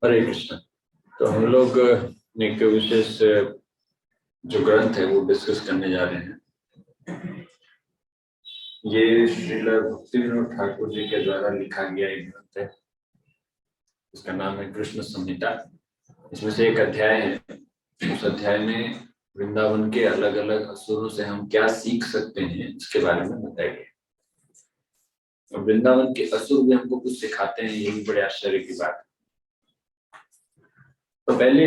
हरे कृष्ण। तो हम लोग एक विशेष जो ग्रंथ है वो डिस्कस करने जा रहे हैं। ये श्रील भक्ति विनोद ठाकुर जी के द्वारा लिखा गया एक ग्रंथ है। इसका नाम है कृष्ण संहिता। इसमें से एक अध्याय है। उस अध्याय में वृंदावन के अलग अलग असुरों से हम क्या सीख सकते हैं इसके बारे में बताया गया। वृंदावन के असुर भी हमको कुछ सिखाते हैं, ये भी बड़े आश्चर्य की बात है। तो पहले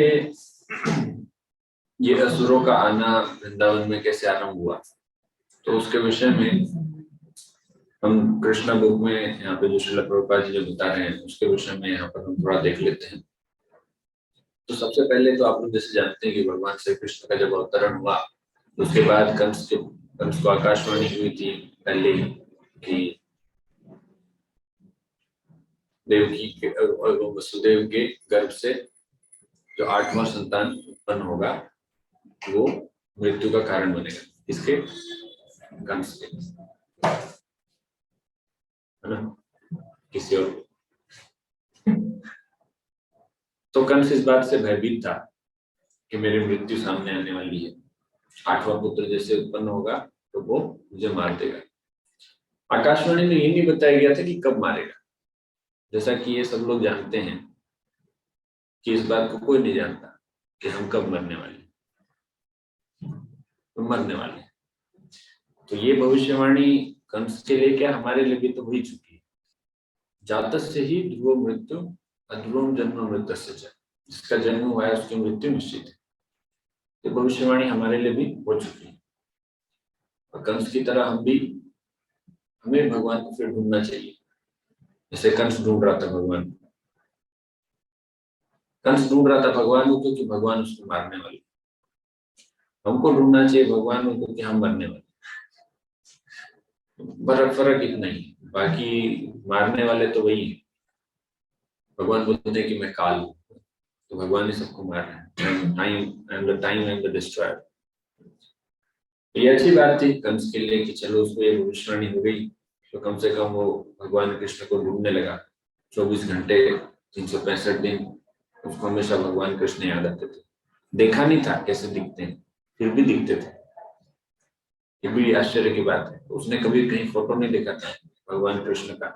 ये असुरों का आना वृंदावन में कैसे आरंभ हुआ, तो उसके विषय में हम कृष्णा बुक में यहाँ पे जो श्रील प्रभुपाद जी जो बता रहे हैं उसके विषय में यहाँ पर हम थोड़ा देख लेते हैं। तो सबसे पहले तो आप लोग जैसे जानते हैं कि भगवान श्री कृष्ण का जब अवतरण हुआ उसके बाद कंस को आकाशवाणी हुई थी पहले ही कि देवकी के वसुदेव के गर्भ से जो 8वां संतान उत्पन्न होगा वो मृत्यु का कारण बनेगा। इसके कंस के, है ना, किसी और। तो कंस इस बात से भयभीत था कि मेरी मृत्यु सामने आने वाली है, 8वां पुत्र जैसे उत्पन्न होगा तो वो मुझे मार देगा। आकाशवाणी में ये नहीं बताया गया था कि कब मारेगा, जैसा कि ये सब लोग जानते हैं कि इस बात को कोई नहीं जानता कि हम कब मरने वाले, तो मरने वाले। तो ये भविष्यवाणी कंस के लिए क्या हमारे लिए भी तो हो ही चुकी है। जातस्य ही ध्रुव मृत्यु अध्रुवम जन्म मृत्यस्य च, जिसका जन्म हुआ है उसकी मृत्यु निश्चित है। तो भविष्यवाणी हमारे लिए भी हो चुकी है। और कंस की तरह हमें भगवान को फिर ढूंढना चाहिए, जैसे कंस ढूंढ रहा था भगवान को। कंस ढूंढ रहा था भगवान को क्योंकि भगवान उसको मारने वाले। हमको ढूंढना चाहिए भगवान को क्योंकि हम मरने वाले। फर्क इतना ही, बाकी मारने वाले तो वही है। भगवान बोलते हैं कि मैं काल हूँ, तो भगवान ही सबको मार रहे हैं। I am the time, I am the destroyer. ये अच्छी बात थी कंस के लिए कि चलो उसको ये भविष्यवाणी हो गई, तो कम से कम वो भगवान कृष्ण को ढूंढने लगा। 24 घंटे 365 दिन उसको हमेशा भगवान कृष्ण याद आते थे। देखा नहीं था कैसे दिखते हैं, फिर भी दिखते थे। ये भी आश्चर्य की बात है। उसने कभी कहीं फोटो नहीं देखा था भगवान कृष्ण का,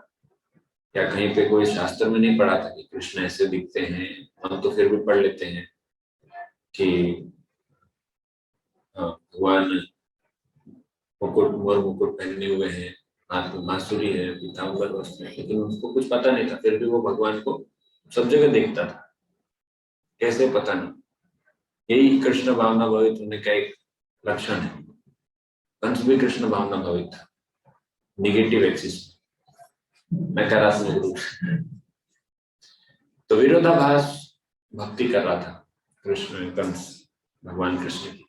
या कहीं पे कोई शास्त्र में नहीं पढ़ा था कि कृष्ण ऐसे दिखते हैं। हम तो फिर भी पढ़ लेते हैं कि भगवान मुकुट मोर मुकुट पहने हुए हैं, हाथ में बांसुरी है, पीताम्बर वस्त्र है, लेकिन उसको कुछ पता नहीं था। फिर भी वो भगवान को सब जगह देखता था, कैसे पता नहीं। यही कृष्ण भावना भावित होने का एक लक्षण है। कंस भी कृष्ण भावना भावित था, निगेटिव एक्सिस, नकारात्मक रूप से। तो विरोधाभास भक्ति कर रहा था कृष्ण कंस भगवान कृष्ण की।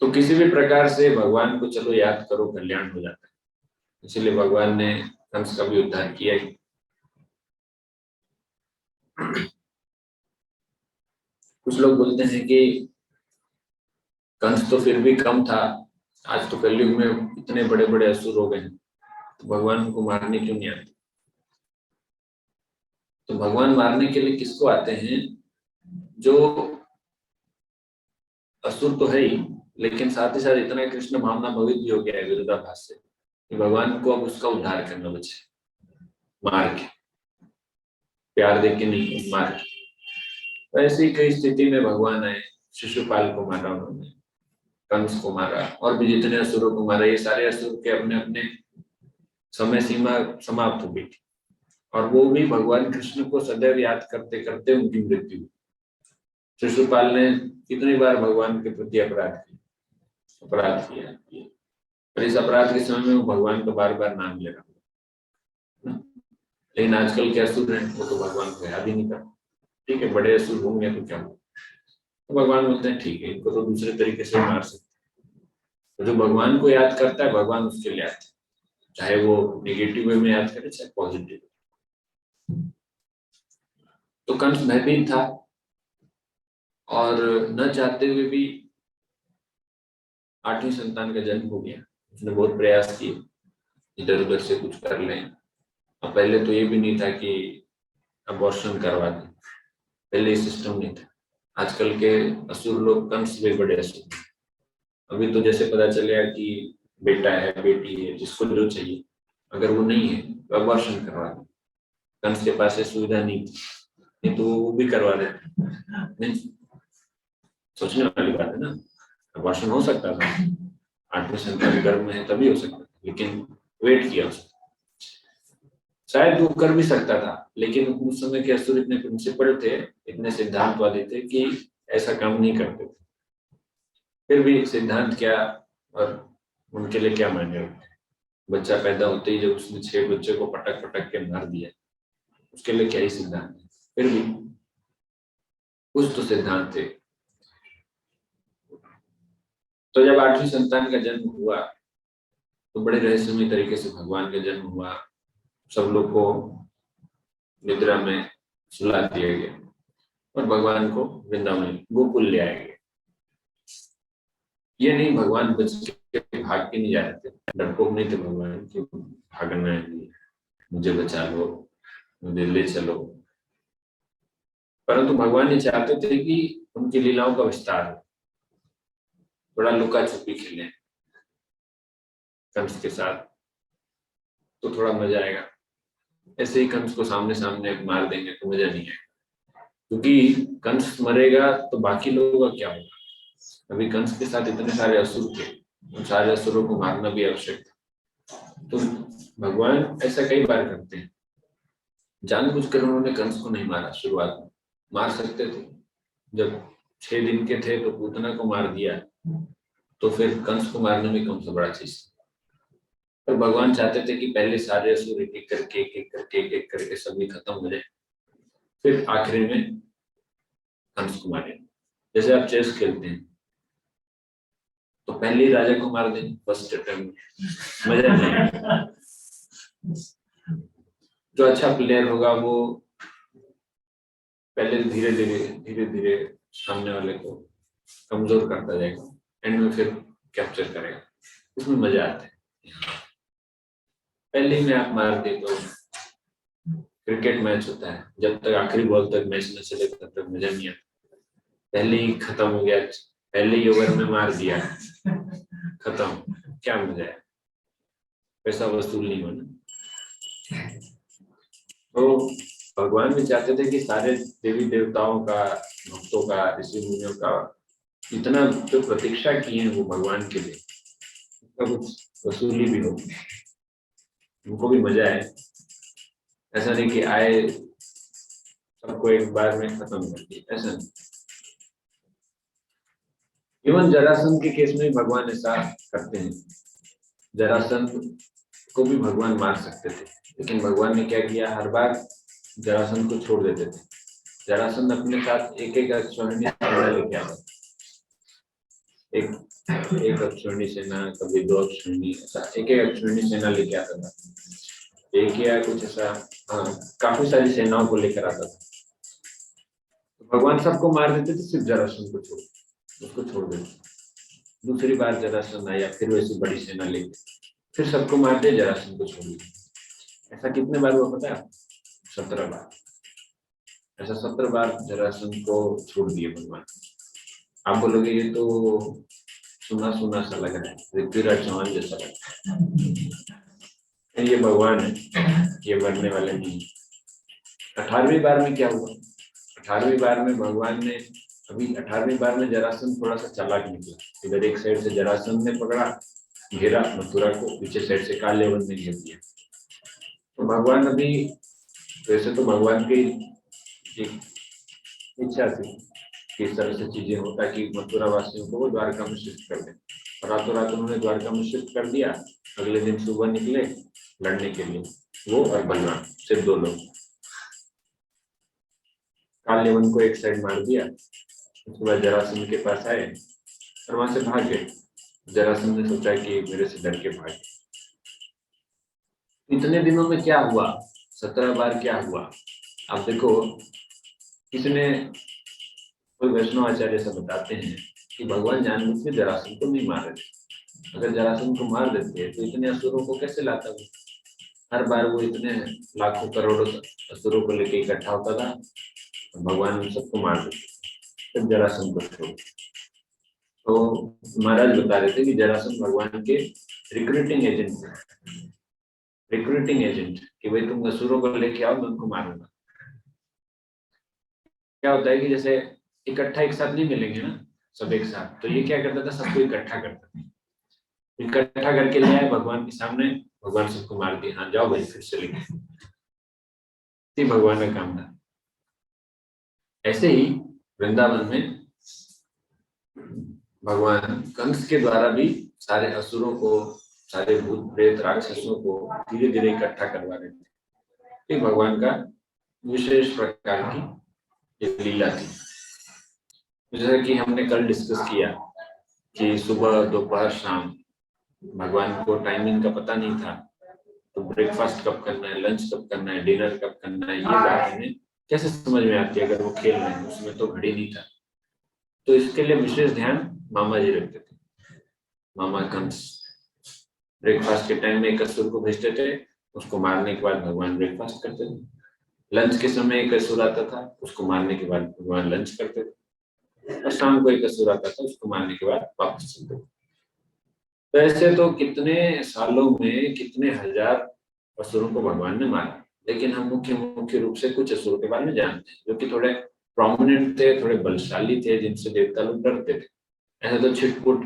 तो किसी भी प्रकार से भगवान को चलो याद करो, कल्याण हो जाता है। इसलिए भगवान ने कंस का भी उद्धार किया ही। कुछ लोग बोलते हैं कि कंस तो फिर भी कम था, आज तो कलयुग में इतने बड़े बड़े असुर हो गए हैं, तो भगवान को मारने क्यों नहीं आते। तो भगवान मारने के लिए किसको आते हैं, जो असुर तो है ही, लेकिन साथ ही साथ इतना कृष्ण भावना भवित भी हो गया है विरोधाभास से कि भगवान को अब उसका उद्धार करना बचे, मार के, प्यार दे के नहीं, मार के। तो ऐसी कई स्थिति में भगवान आए। शिशुपाल को मारा उन्होंने, कंस को मारा, और भी जितने असुरों को मारा। ये सारे असुर के अपने अपने समय सीमा समाप्त हो गई थी, और वो भी भगवान कृष्ण को सदैव याद करते करते उनकी मृत्यु हुई। शिशुपाल ने कितनी बार भगवान के प्रति अपराध किया, और इस अपराध के समय में वो भगवान का बार बार नाम ले रहा। लेकिन आजकल के असुर हैं वो तो भगवान को याद ही नहीं करते। ठीक है, बड़े असुर होंगे तो क्या हो, तो भगवान बोलते हैं ठीक है, इनको तो दूसरे तरीके से मार सकते। तो जो भगवान को याद करता है भगवान उसके लिए आते हैं, चाहे वो नेगेटिव वे में याद करे चाहे पॉजिटिव। तो कंस भयभीत था, और न चाहते हुए भी 8वीं संतान का जन्म हो गया। उसने बहुत प्रयास किए इधर उधर से कुछ कर लें। और पहले तो ये भी नहीं था कि अबॉर्शन करवा दें। पहले ये सिस्टम नहीं था। आजकल के असुर लोग कंस भी बड़े असुर हैं। अभी तो जैसे पता चलेगा कि बेटा है बेटी है जिसको जो चाहिए, अगर वो नहीं है तो अबॉर्शन करवा दें। कंस के पास ये सुविधा नहीं थी, नहीं तो वो भी करवा देते। नहीं, सोचने वाली बात है ना। अबॉर्शन हो सकता था, 8वें संतान गर्भ में है तभी हो सकता था, लेकिन वेट किया उसने। शायद वो कर भी सकता था, लेकिन उस समय के असुर इतने प्रिंसिपल थे, इतने सिद्धांतवादी थे कि ऐसा काम नहीं करते थे। फिर भी सिद्धांत क्या और उनके लिए क्या मायने रखते। बच्चा पैदा होते ही जब उसने 6 बच्चे को पटक पटक के मार दिया, उसके लिए क्या ही सिद्धांत है। फिर भी कुछ तो सिद्धांत थे। तो जब 8वीं संतान का जन्म हुआ तो बड़े रहस्यमय तरीके से भगवान का जन्म हुआ। सब लोग को निद्रा में सुला दिया गया और भगवान को वृंदावन गोकुल ले आए गए। ये नहीं भगवान बच के भाग के नहीं जा रहे थे, डरपोक नहीं थे भगवान कि भागना है, मुझे बचा लो, मुझे ले चलो। परंतु भगवान ये चाहते थे कि उनकी लीलाओं का विस्तार हो, थोड़ा लुका छुपी खेलें कंस के साथ तो थोड़ा मजा आएगा। ऐसे ही कंस को सामने सामने मार देंगे तो मजा नहीं आएगा, क्योंकि कंस मरेगा तो बाकी लोगों का क्या होगा। अभी कंस के साथ इतने सारे असुर थे, उन सारे असुरों को मारना भी आवश्यक था। तो भगवान ऐसा कई बार करते हैं। जानबूझकर उन्होंने कंस को नहीं मारा, शुरुआत में मार सकते थे। जब 6 दिन के थे तो पूतना को मार दिया, तो फिर कंस को मारने में कौन सा बड़ा चीज। पर भगवान चाहते थे कि पहले सारे असुर एक एक करके एक एक करके सभी खत्म हो जाए, फिर आखिरी में कंस को मारे। जैसे आप चेस खेलते हैं तो पहले ही राजा को मार दें फर्स्ट अटेम्प्ट, मजा नहीं आएगा। जो अच्छा प्लेयर होगा वो पहले धीरे धीरे सामने वाले को कमजोर करता जाएगा, एंड में फिर कैप्चर करेगा, उसमें मजा आता है। पहले ही में आप मार दे तो क्रिकेट मैच होता है, जब तक आखिरी बॉल तक मैच न चले तब तक मजा नहीं आता। पहले ही खत्म हो गया, पहले ही ओवर में मार दिया, खत्म, क्या मजा है, पैसा वसूल नहीं होना। तो भगवान भी चाहते थे कि सारे देवी देवताओं का, भक्तों का, ऋषि मुनियों का इतना जो प्रतीक्षा की है वो भगवान के लिए, उसका कुछ वसूली भी हो, उनको भी मजा आए। ऐसा नहीं कि आए सबको एक बार में खत्म कर दिया, ऐसा नहीं। इवन जरासंध के केस में भगवान ऐसा करते हैं। जरासंध को भी भगवान मार सकते थे, लेकिन भगवान ने क्या किया, हर बार जरासंध को छोड़ देते थे। जरासंध अपने साथ एक एक अक्षौहिणी सेना लेके आता, एक अक्षौहिणी सेना, कभी 2 अक्षौहिणी, ऐसा एक एक अक्षौहिणी सेना लेके आता था। एक या कुछ ऐसा, हाँ, काफी सारी सेनाओं को लेकर आता था। तो भगवान सबको मार देते थे, सिर्फ जरासंध को उसको छोड़ देते। दूसरी बार जरासंध आया, फिर वैसी बड़ी सेना लेके फिर सबको मार दिया, जरासंध को छोड़ दिया। ऐसा कितने बार हुआ पता है? 17 बार। ऐसा 17 बार जरासंध को छोड़ दिए भगवान। आप बोलोगे ये तो सुना सुना सा लग रहा है, पृथ्वीराज चौहान जैसा लगता है। ये भगवान है, ये मरने वाले नहीं। 18वीं बार में क्या हुआ? 18वीं बार में भगवान ने, अभी 18वीं बार में जरासंध थोड़ा सा चालाक निकला। इधर एक साइड से जरासंध ने पकड़ा, घेरा मथुरा को, पीछे साइड से कालेवन ने घेर दिया। तो भगवान अभी, वैसे तो भगवान की एक इच्छा थी कि इस तरह से चीजें हो ताकि मथुरा वासियों को वो द्वारका में शिफ्ट कर दें। रातों रात उन्होंने द्वारका में शिफ्ट कर दिया। अगले दिन सुबह निकले लड़ने के लिए, वो और बलराम, सिर्फ 2 लोग। कालेवन को एक साइड मार दिया, उसके बाद जरासंध के पास आए और वहां से भाग गए। जरासंध ने सोचा कि मेरे से डर के भागे। इतने दिनों में क्या हुआ? 17 बार क्या हुआ? आप देखो, किसने, कोई वैष्णव आचार्य से बताते हैं कि भगवान जानबूझ के जरासंध को नहीं मार रहे थे। अगर जरासंध को मार देते तो इतने असुरों को कैसे लाता वो? हर बार वो इतने लाखों करोड़ों असुरों को लेके इकट्ठा होता था, तो भगवान उन सबको मार देते। फिर जरासंध को छोड़, तो महाराज बता रहे थे कि जरासंध भगवान के रिक्रूटिंग एजेंट थे, रिक्रूटिंग एजेंट, कि भाई तुम असुरों को लेके आओ, मैं उनको मारूंगा। क्या होता है कि जैसे इकट्ठा एक साथ नहीं मिलेंगे ना सब एक साथ, तो ये क्या करता था, सबको इकट्ठा करता था, इकट्ठा करके ले आए भगवान के सामने, भगवान सबको मार दिया, हाँ जाओ भाई फिर से लेके, भगवान का काम था। ऐसे ही वृंदावन में भगवान कंस के द्वारा भी सारे असुरों को, सारे भूत प्रेत राक्षसों को धीरे धीरे इकट्ठा करवा रहे थे। ये भगवान का विशेष प्रकार की एक लीला थी। जैसे कि हमने कल डिस्कस किया कि सुबह दोपहर शाम भगवान को टाइमिंग का पता नहीं था, तो ब्रेकफास्ट कब करना है, लंच कब करना है, डिनर कब करना है, ये बात हमें कैसे समझ में आती है अगर वो खेल रहे हैं, उसमें तो घड़ी नहीं था। तो इसके लिए विशेष ध्यान मामा जी रखते थे। मामा कंस ब्रेकफास्ट के टाइम में एक असुर को भेजते थे, उसको मारने के बाद भगवान ब्रेकफास्ट करते थे। लंच के समय एक असुर आता था, उसको मारने के बाद भगवान लंच करते थे, और शाम को एक असुर आता था, उसको मारने के बाद वापस चलते थे। तो ऐसे तो कितने सालों में कितने हजार असुरों को भगवान ने मारा, लेकिन हम मुख्य रूप से कुछ असुरों के बारे में जानते हैं जो कि थोड़े प्रोमिनेंट थे, थोड़े बलशाली थे, जिनसे देवता लोग डरते थे। ऐसे तो छिटपुट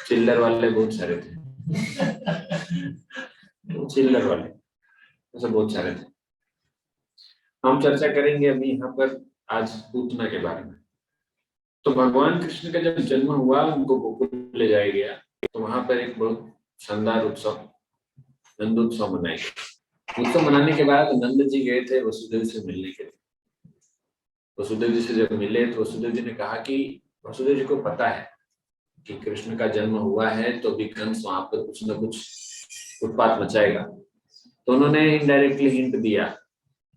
चिल्लर वाले बहुत सारे थे चिल्लर वाले ऐसे बहुत सारे थे। हम चर्चा करेंगे अभी यहाँ पर आज पूतना के बारे में। तो भगवान कृष्ण का जब जन्म हुआ, उनको गोकुल ले जाया गया, तो वहां पर एक बहुत शानदार उत्सव, नंदोत्सव मनाया गया। उत्सव मनाने के बाद नंद जी गए थे वसुदेव से मिलने के लिए। वसुदेव जी से जब मिले तो वसुदेव जी ने कहा कि वसुदेव जी को पता है कि कृष्ण का जन्म हुआ है, तो भी कंस वहां पर कुछ न कुछ उत्पात मचाएगा। तो उन्होंने इनडायरेक्टली हिंट दिया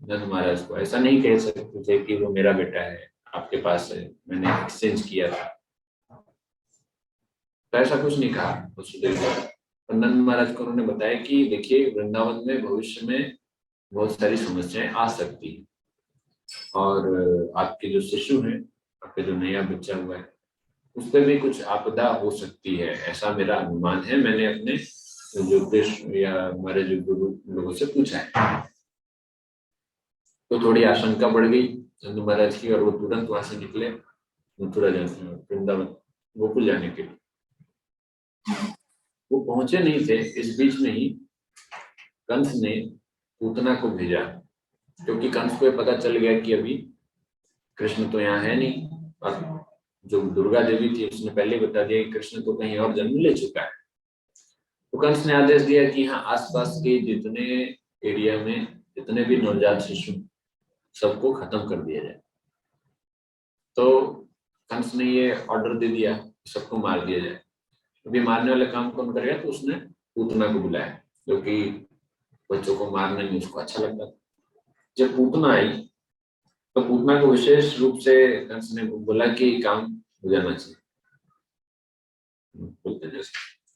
नंद महाराज को, ऐसा नहीं कह सकते थे कि वो मेरा बेटा है, आपके पास है, मैंने एक्सचेंज किया था, तो ऐसा कुछ नहीं कहा वसुदेव जी। और नंद महाराज को उन्होंने बताया कि देखिए वृंदावन में भविष्य में बहुत सारी समस्याएं आ सकती है, और आपके जो शिशु हैं, आपके जो नया बच्चा हुआ है, उस पर भी कुछ आपदा हो सकती है, ऐसा मेरा अनुमान है, मैंने अपने जो कृष्ण या हमारे जो गुरु लोगों से पूछा है। तो थोड़ी आशंका बढ़ गई नंद महाराज की, और वो तुरंत वहां से निकले मथुरा जाने, वृंदावन गोकुल जाने के लिए। वो पहुंचे नहीं थे, इस बीच में ही कंस ने पूतना को भेजा, क्योंकि कंस को ये पता चल गया कि अभी कृष्ण तो यहाँ है नहीं, और जो दुर्गा देवी थी उसने पहले बता दिया कि कृष्ण तो कहीं और जन्म ले चुका है। तो कंस ने आदेश दिया कि यहाँ आसपास के जितने एरिया में जितने भी नवजात शिशु, सबको खत्म कर दिया जाए। तो कंस ने ये ऑर्डर दे दिया, सबको मार दिया जाए। अभी मारने वाले काम कौन करेगा, तो उसने पूतना को बुलाया, क्योंकि बच्चों को मारने में उसको अच्छा लगता था। जब पूतना आई तो पूतना को विशेष रूप से कंस ने बोला कि काम हो जाना चाहिए,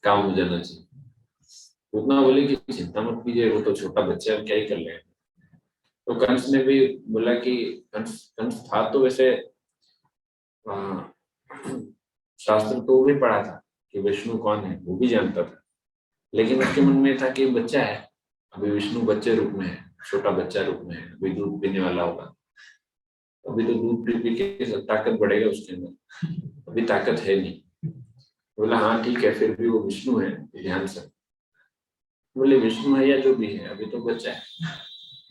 काम हो जाना चाहिए। पूतना बोले कि चिंता मत कीजिए, वो तो छोटा बच्चा है, क्या ही कर लेगा। तो कंस ने भी बोला कि कंस कंस था तो वैसे शास्त्र तो वो भी पढ़ा था कि विष्णु कौन है, वो भी जानता था, लेकिन उसके मन में था कि बच्चा है, अभी विष्णु बच्चे रूप में है, छोटा बच्चा रूप में है, अभी दूध पीने वाला होगा, अभी तो दूध पी पी के सब ताकत बढ़ेगा उसके अंदर, अभी ताकत है नहीं। बोला हाँ ठीक है, फिर भी वो विष्णु है, ध्यान से। बोले विष्णु है या जो भी है, अभी तो बच्चा है,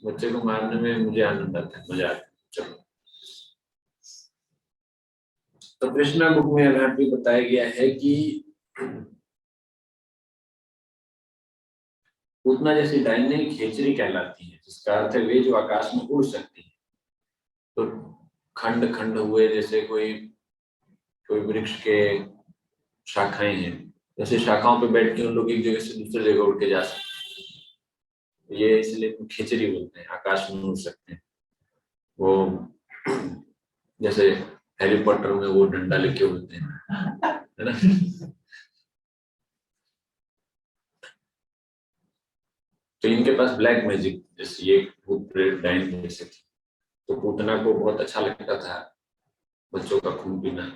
बच्चे को मारने में मुझे आनंद आता है, मजा आता है, चलो। तो कृष्णा बुक में यहाँ पे बताया गया है कि पूतना जैसी डाइने खेचरी कहलाती है, जिसका अर्थ है वे जो आकाश में उड़ सकती है। तो खंड खंड हुए, जैसे कोई कोई वृक्ष के शाखाएं हैं, जैसे शाखाओं पे बैठ के उन लोग एक जगह से दूसरी जगह उड़ के जा सकते हैं, ये इसलिए खिचड़ी बोलते हैं, आकाश में उड़ सकते हैं। वो जैसे हैरी पॉटर में वो डंडा लेके उड़ते हैं, है ना। तो इनके पास ब्लैक मैजिक, जैसे ये भूत प्रेत डायन जैसे थी, तो पूतना को बहुत अच्छा लगता था बच्चों का खून पीना।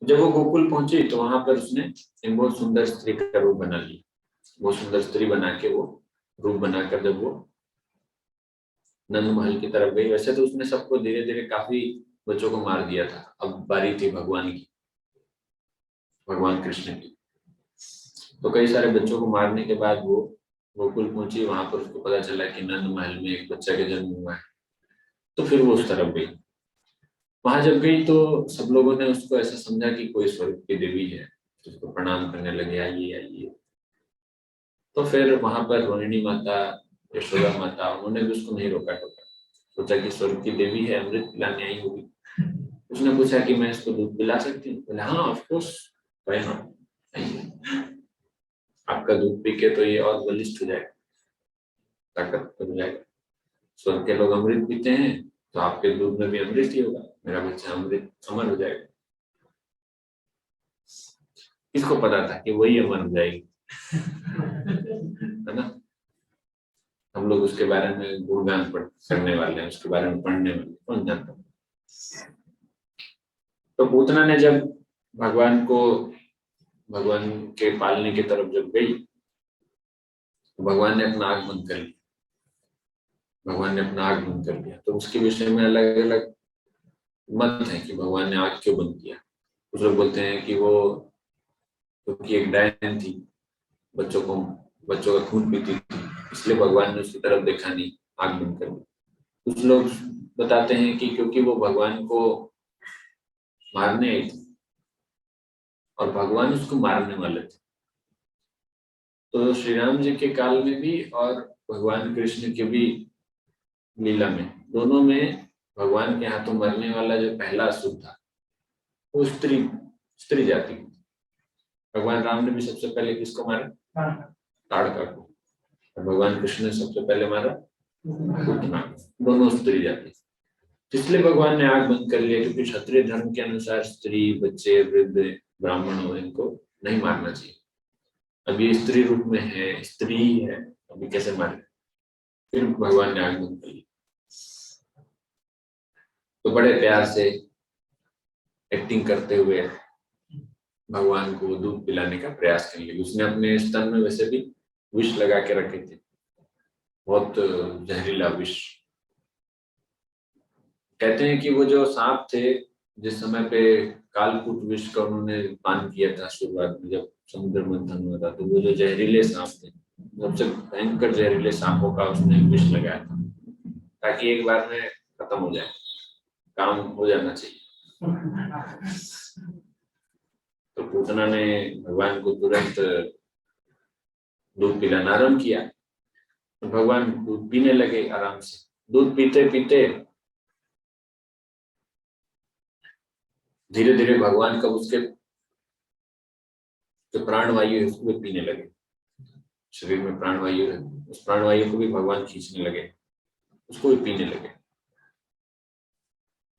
जब वो गोकुल पहुंची तो वहां पर उसने एक बहुत सुंदर स्त्री का रूप बना लिया। बहुत सुंदर स्त्री बना के वो रूप बनाकर जब वो नंद महल की तरफ गई, वैसे तो उसने सबको धीरे धीरे काफी बच्चों को मार दिया था, अब बारी थी भगवान की, भगवान कृष्ण की। तो कई सारे बच्चों को मारने के बाद वो गोकुल पहुंची, वहां पर उसको पता चला कि नंद महल में एक बच्चा का जन्म हुआ है, तो फिर वो उस तरफ गई। वहां जब गई तो सब लोगों ने उसको ऐसा समझा कि कोई स्वर्ग की देवी है, तो उसको प्रणाम करने लगे, आइए आइए। तो फिर वहां पर रोहिणी माता, यशोदा माता, उन्होंने भी उसको नहीं रोका टोका, सोचा कि स्वर्ग की देवी है, अमृत पिलाने आई होगी। उसने पूछा कि मैं इसको दूध पिला सकती हूँ? बोले हाँ ऑफ कोर्स, भाई हाँ, आपका दूध पी के तो ये और बलिष्ठ हो जाएगा, ताकतवर हो जाएगा। स्वर्ग के लोग अमृत पीते हैं, तो आपके दूध में भी अमृत ही होगा, मेरा बच्चा अमृत अमर हो जाएगा। किसको पता था कि वही अमर हो जाएगी, है ना? हम लोग उसके बारे में गुणगान करने वाले हैं, उसके बारे में पढ़ने वाले, कौन जानता। तो पूतना ने जब भगवान को, भगवान के पालने की तरफ जब गई, तो भगवान ने अपना आग बंद कर लिया। भगवान ने अपना आग बंद कर दिया। तो उसके विषय में अलग अलग मत है कि भगवान ने आग क्यों बंद किया। कुछ लोग बोलते हैं कि वो क्योंकि एक डायन थी, बच्चों का खून पीती थी, इसलिए भगवान ने उसकी तरफ देखा नहीं, आग बंद कर दी। कुछ लोग बताते हैं कि क्योंकि वो भगवान को मारने आई थी और भगवान उसको मारने वाले थे। तो श्री राम जी के काल में भी और भगवान कृष्ण के भी लीला में, दोनों में भगवान के हाथों मरने वाला जो पहला असुर था वो स्त्री स्त्री जाति की। भगवान राम ने भी सबसे पहले किसको मारा? ताड़का को। और भगवान कृष्ण ने सबसे पहले मारा पूतना को। दोनों स्त्री जाति। इसलिए भगवान ने आग बंद कर लिया, क्योंकि क्षत्रिय धर्म के अनुसार स्त्री, बच्चे, वृद्ध, ब्राह्मण इनको नहीं मारना चाहिए। अब ये स्त्री रूप में है, स्त्री ही है, अभी कैसे मारे? फिर भगवान ने आग बंद कर ली। तो बड़े प्यार से एक्टिंग करते हुए भगवान को दूध पिलाने का प्रयास करने लगी। उसने अपने स्तन में वैसे भी विष लगा के रखे थे, बहुत जहरीला विष। कहते हैं कि वो जो सांप थे, जिस समय पे कालकूट विष का उन्होंने पान किया था शुरुआत में, जब समुद्र मंथन हुआ था, तो वो जो जहरीले सांप थे, सबसे भयंकर जहरीले सांपों का उसने विष लगाया था, ताकि एक बार में खत्म हो जाए, काम हो जाना चाहिए। तो पूतना ने भगवान को तुरंत दूध पिलाना आरंभ किया। तो भगवान दूध पीने लगे आराम से। दूध पीते पीते धीरे धीरे भगवान कब उसके जो प्राणवायु है उसको भी पीने लगे। शरीर में प्राणवायु है, उस प्राणवायु को भी भगवान खींचने लगे, उसको भी पीने लगे।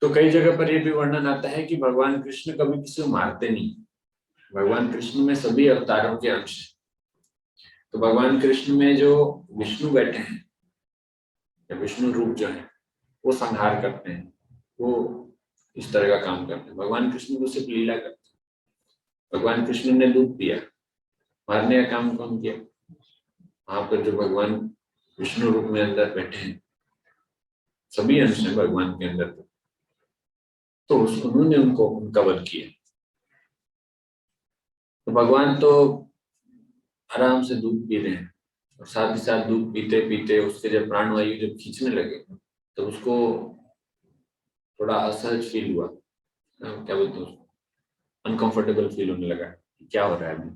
तो कई जगह पर यह भी वर्णन आता है कि भगवान कृष्ण कभी किसी को मारते नहीं। भगवान कृष्ण में सभी अवतारों के अंश है। तो भगवान कृष्ण में जो विष्णु बैठे हैं, या विष्णु रूप जो है, वो संहार करते हैं, वो इस तरह का काम करते हैं। भगवान कृष्ण को सिर्फ लीला करते हैं। भगवान कृष्ण ने दूध पिया, मारने का काम कौन किया? वहां पर जो भगवान विष्णु रूप में अंदर बैठे हैं, सभी अंश है भगवान के अंदर, तो उन्होंने उनको उनका वध किया। तो भगवान तो आराम से दूध पी रहे हैं, और साथ ही साथ दूध पीते पीते उसके जब प्राणवायु जब खींचने लगे, तो उसको थोड़ा असहज फील हुआ, क्या बोलते हैं उसको, अनकंफर्टेबल फील होने लगा, क्या हो रहा है अभी।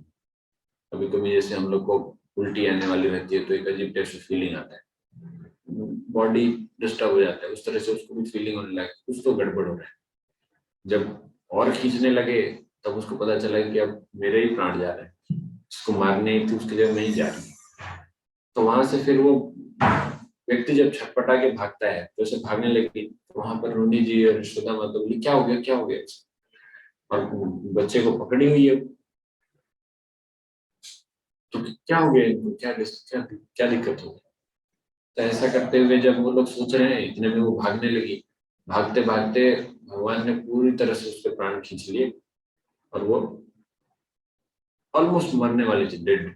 कभी कभी जैसे हम लोग को उल्टी आने वाली रहती है तो एक अजीब टाइप से फीलिंग आता है, बॉडी डिस्टर्ब हो जाता है, उस तरह से उसको भी फीलिंग होने लगा कुछ तो गड़बड़ हो रहा है। जब और खींचने लगे तब उसको पता चला कि अब मेरे ही प्राण जा रहे हैं, इसको मारने ही थी उसकी जगह नहीं जा रही। तो वहां से फिर वो व्यक्ति जब छटपटा के भागता है, तो उसे भागने लगी, तो वहां पर रोनी जी और यशोदा माता बोली क्या हो गया, क्या हो गया, और बच्चे को पकड़ी हुई है, तो क्या हो गया इनको, क्या क्या क्या दिक्कत हो गई? तो ऐसा करते हुए जब वो लोग सोच रहे हैं, इतने में वो भागने लगी। भागते भागते भगवान ने पूरी तरह से उसके प्राण खींच लिए और वो ऑलमोस्ट मरने वाली थी, डेड।